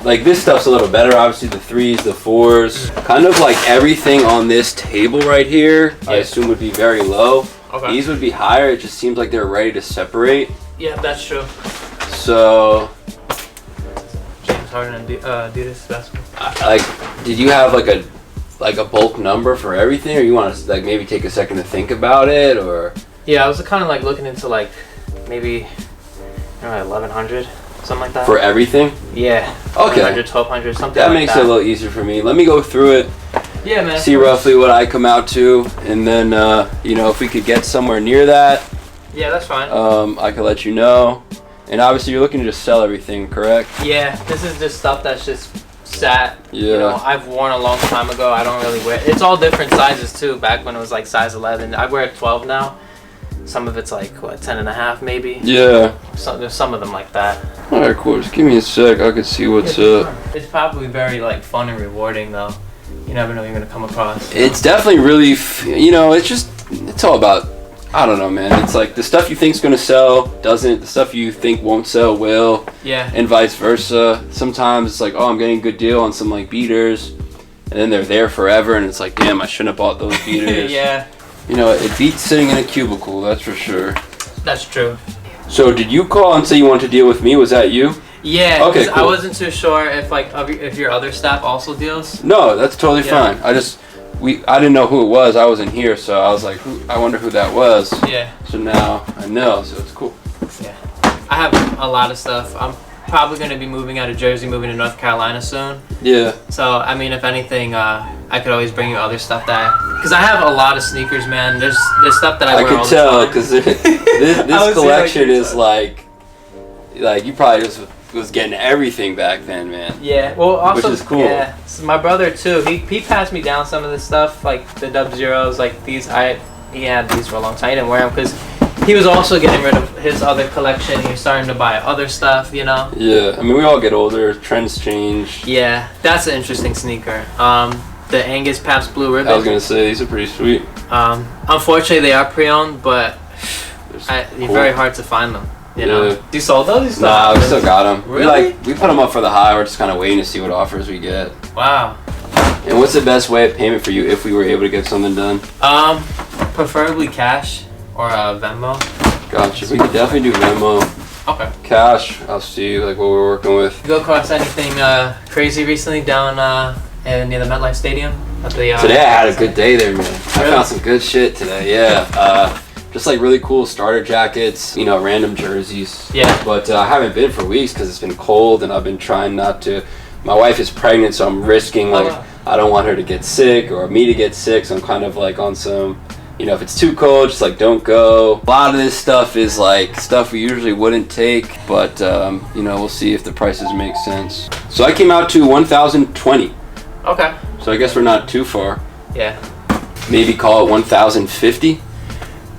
like this stuff's a little better, obviously the 3s, the 4s, kind of like everything on this table right here I assume would be very low. Okay. These would be higher. It just seems like they're ready to separate. Yeah, that's true. So James Harden and Adidas basketball. like, did you have like a bulk number for everything, or you want to like maybe take a second to think about it, or? Yeah, I was kind of like looking into like maybe 1100, something like that. For everything? Yeah. Okay. 1100, 1200, something that like makes that. it a little easier for me. Let me go through it. Yeah, man. See roughly what I come out to, and then you know, if we could get somewhere near that. Yeah, that's fine. I could let you know. And obviously, you're looking to just sell everything, correct? Yeah, this is just stuff that's just sat. Yeah. You know, I've worn a long time ago. I don't really wear. It's all different sizes too. Back when it was like size 11, I wear a 12 now. Some of it's like what 10.5 maybe. Yeah. There's some of them like that. All right, cool. Just give me a sec. I can see what's up. It's probably very like fun and rewarding though. You never know what you're gonna come across. It's definitely really, you know, it's all about, I don't know, man. It's like the stuff you think's gonna sell doesn't. The stuff you think won't sell will. Yeah. And vice versa. Sometimes it's like, oh, I'm getting a good deal on some like beaters. and then they're there forever, and it's like, damn, I shouldn't have bought those beaters. Yeah. You know, it beats sitting in a cubicle, that's for sure. That's true. So did you call and say you wanted to deal with me? Was that you? Yeah, okay, cool. I wasn't too sure if your other staff also deals. No, that's totally fine. I didn't know who it was. I wasn't here, so I was like, I wonder who that was. Yeah. So now I know, so it's cool. Yeah. I have a lot of stuff. I'm probably going to be moving out of Jersey, moving to North Carolina soon. Yeah. So, I mean, if anything, I could always bring you other stuff because I have a lot of sneakers, man. There's stuff that I wear all the time. I could tell, because this collection is like you probably just was getting everything back then, man. Yeah, well, also, which is cool. Yeah, so my brother too. He passed me down some of this stuff, like the Dub Zeros, like these. He had these for a long time. He didn't wear them because he was also getting rid of his other collection. He was starting to buy other stuff, you know. Yeah, I mean, we all get older. Trends change. Yeah, that's an interesting sneaker. The Angus Pabst Blue Ribbon. I was gonna say these are pretty sweet. Unfortunately, they are pre-owned, but they're very hard to find them. You know, you sold those? Nah, we still got them. Really? We put them up for the high. We're just kind of waiting to see what offers we get. Wow. And what's the best way of payment for you if we were able to get something done? Preferably cash or Venmo. Gotcha. We could definitely do Venmo. Okay. Cash. I'll see like what we're working with. You go across anything crazy recently down near the MetLife Stadium? At the, today I had a good day there, man. I found some good shit today. Yeah. Just like really cool starter jackets, you know, random jerseys. Yeah. But I haven't been for weeks because it's been cold and I've been trying not to. My wife is pregnant, so I'm risking like I don't want her to get sick or me to get sick. So I'm kind of like on some, you know, if it's too cold, just like don't go. A lot of this stuff is like stuff we usually wouldn't take, but you know, we'll see if the prices make sense. So I came out to 1,020. Okay. So I guess we're not too far. Yeah. Maybe call it 1,050.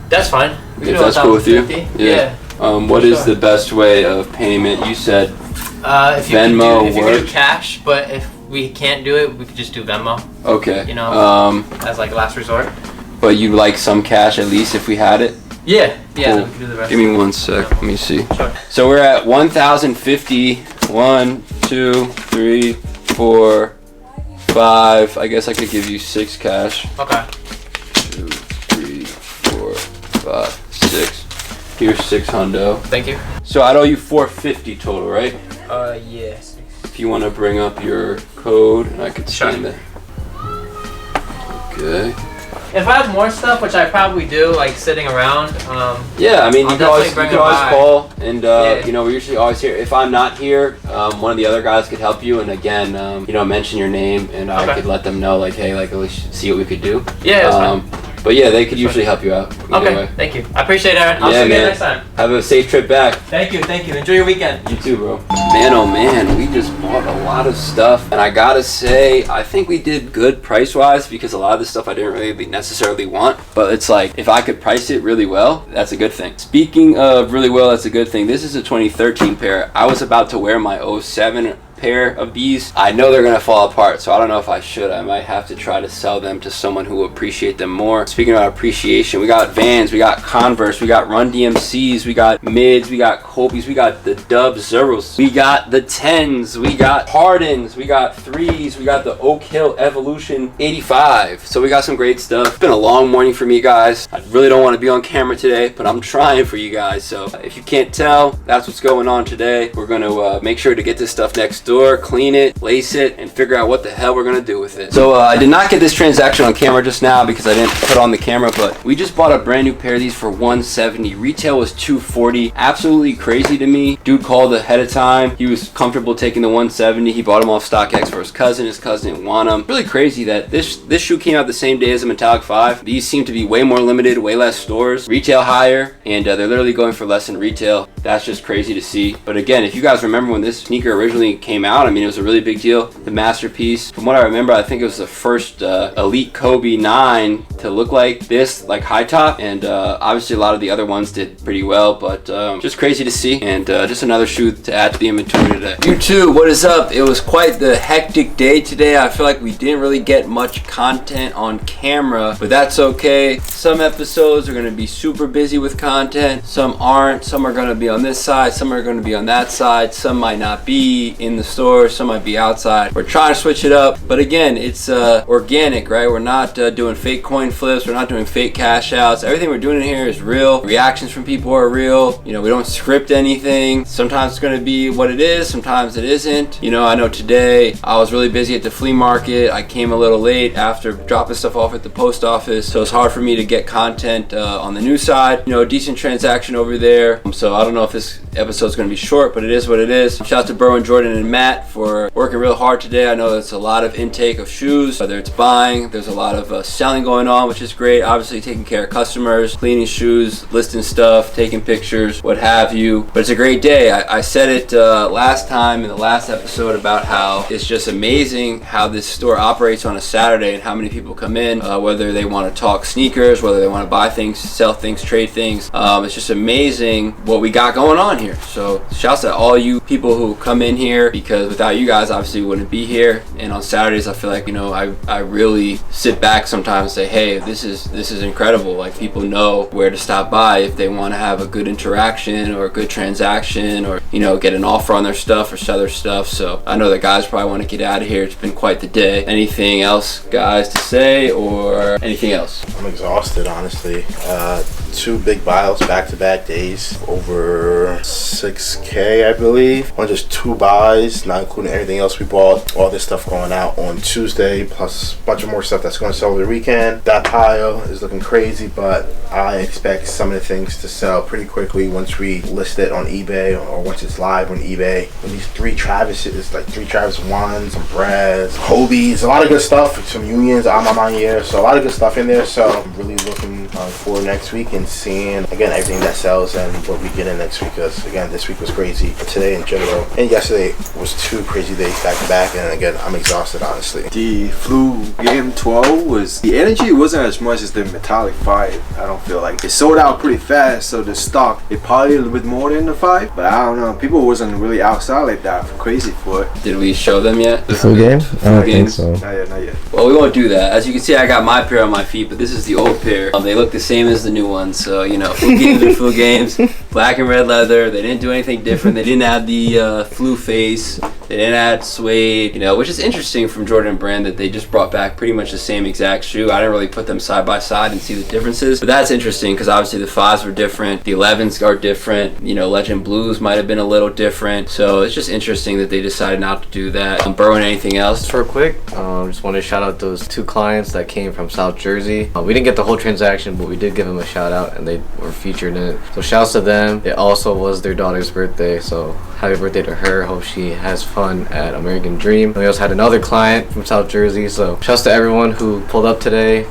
That's fine. If that's cool with you. Yeah. What is the best way of payment? You said if you Venmo if you could do cash, but if we can't do it, we could just do Venmo. Okay. You know, as like a last resort. But you'd like some cash at least if we had it? Yeah. Yeah. Cool. We can do the rest. Give me 1 sec. Let me see. Sure. So we're at 1,050. 1, 2, 3, 4, 5. I guess I could give you 6 cash. Okay. 2, 3, 4, 5, 6. Here's 6 hundo. Thank you. So I'd owe you 450 total, right? Yes. If you want to bring up your code, and I could scan it. Okay. If I have more stuff, which I probably do, like sitting around. Yeah, I mean, you can always call, and Yeah. you know, we're usually always here. If I'm not here, one of the other guys could help you, and again, you know, mention your name, and I could let them know, like, hey, like, at least see what we could do. Yeah, that's fine. But yeah, they could usually help you out. Okay, way. thank you. I appreciate it, Aaron. I'll see you next time. Have a safe trip back. Thank you, thank you. Enjoy your weekend. You too, bro. Man, oh man, we just bought a lot of stuff, and I gotta say, I think we did good price-wise because a lot of the stuff I didn't really necessarily want. But it's like, if I could price it really well, that's a good thing. Speaking of really well, that's a good thing. This is a 2013 pair. I was about to wear my 07 pair of these. I know they're gonna fall apart, so I don't know if I should. I might have to try to sell them to someone who will appreciate them more. Speaking about appreciation, we got Vans, we got Converse, we got Run DMCs, we got Mids, we got Kobe's, we got the Dub Zeros, we got the 10s, we got Hardens, we got 3s, we got the Oak Hill Evolution 85. So we got some great stuff. It's been a long morning for me, guys. I really don't want to be on camera today, but I'm trying for you guys. So if you can't tell, that's what's going on today. We're gonna make sure to get this stuff next door, clean it, lace it, and figure out what the hell we're gonna do with it. So I did not get this transaction on camera just now because I didn't put on the camera, but we just bought a brand new pair of these for $170. Retail was $240. Absolutely crazy to me. Dude called ahead of time. He was comfortable taking the $170. He bought them off StockX for his cousin. His cousin didn't want them. Really crazy that this shoe came out the same day as the Metallic 5. These seem to be way more limited, way less stores. Retail higher, and they're literally going for less than retail. That's just crazy to see. But again, if you guys remember when this sneaker originally came out, I mean, it was a really big deal. The masterpiece. From what I remember, I think it was the first Elite Kobe 9 to look like this, like high top, and obviously a lot of the other ones did pretty well, but just crazy to see, and just another shoe to add to the inventory today. YouTube, what is up? It was quite the hectic day today. I feel like we didn't really get much content on camera, but that's okay. Some episodes are going to be super busy with content, some aren't. Some are going to be on this side, some are going to be on that side, some might not be in the store, some might be outside. We're trying to switch it up, but again, it's organic, right? We're not doing fake coin flips, we're not doing fake cash outs. Everything we're doing in here is real. Reactions from people are real. You know, we don't script anything. Sometimes it's going to be what it is, sometimes it isn't. You know, I know today I was really busy at the flea market. I came a little late after dropping stuff off at the post office, so it's hard for me to get content on the new side. You know, decent transaction over there. So I don't know if this episode's going to be short, but it is what it is. Shout out to Berwin, Jordan, and Matt for working real hard today. I know that's a lot of intake of shoes, whether it's buying, there's a lot of selling going on, which is great. Obviously taking care of customers, cleaning shoes, listing stuff, taking pictures, what have you. But it's a great day. I said it last time in the last episode about how it's just amazing how this store operates on a Saturday and how many people come in, whether they want to talk sneakers, whether they want to buy things, sell things, trade things. It's just amazing what we got going on here. So shouts to all you people who come in here, because without you guys obviously we wouldn't be here. And on Saturdays I feel like, you know, I really sit back sometimes and say, hey, this is incredible. Like, people know where to stop by if they want to have a good interaction or a good transaction, or, you know, get an offer on their stuff or sell their stuff. So I know that guys probably want to get out of here. It's been quite the day. Anything else, guys, to say, or anything else? I'm exhausted, honestly. 2 big buys back-to-back days, over 6K, I believe. On just 2 buys, not including everything else we bought. All this stuff going out on Tuesday, plus a bunch of more stuff that's going to sell over the weekend. That pile is looking crazy, but I expect some of the things to sell pretty quickly once we list it on eBay, or once it's live on eBay. And these 3 Travises, like 3 Travis 1s, some Brads, Hobies, a lot of good stuff, some Unions, here, so a lot of good stuff in there. So I'm really looking for next week and seeing, again, everything that sells and what we get in next week, because again, this week was crazy. But today in general, and yesterday was 2 crazy days back to back, and again, I'm exhausted, honestly. The Flu Game 12 was, the energy wasn't as much as the Metallic 5. I don't feel like it sold out pretty fast, so the stock, it probably a little bit more than the 5, but I don't know, people wasn't really outside like that for crazy for it. Did we show them yet? The full game? I don't think so. Not yet. Well, we won't do that. As you can see, I got my pair on my feet, but this is the old pair. They look the same as the new ones, so, you know, full games are full games. Black and red leather. They didn't do anything different. They didn't add the flu face. They didn't add suede, you know, which is interesting from Jordan Brand that they just brought back pretty much the same exact shoe. I didn't really put them side by side and see the differences, but that's interesting because obviously the 5s were different, the 11s are different, you know, Legend Blues might have been a little different, so it's just interesting that they decided not to do that. Berwin, anything else? Just real quick, just want to shout out those 2 clients that came from South Jersey. We didn't get the whole transaction, but we did give them a shout out and they were featured in it, so shouts to them. It also was their daughter's birthday, so happy birthday to her. Hope she has fun at American Dream. And we also had another client from South Jersey, so shouts to everyone who pulled up today,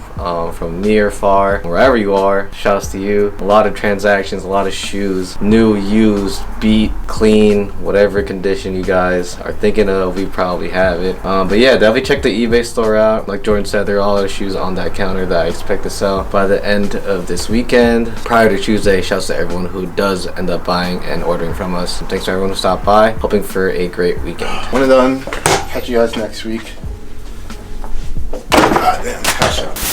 from near, far, wherever you are. Shouts to you. A lot of transactions, a lot of shoes, new, used, beat, clean, whatever condition you guys are thinking of, we probably have it. But yeah, definitely check the eBay store out. Like Jordan said, there are all the shoes on that counter that I expect to sell by the end of this weekend. Prior to Tuesday, shouts to everyone who does end up buying and ordering from us. And thanks to everyone who stopped by. Hoping for a great weekend. When it's done, catch you guys next week. God damn, cash out.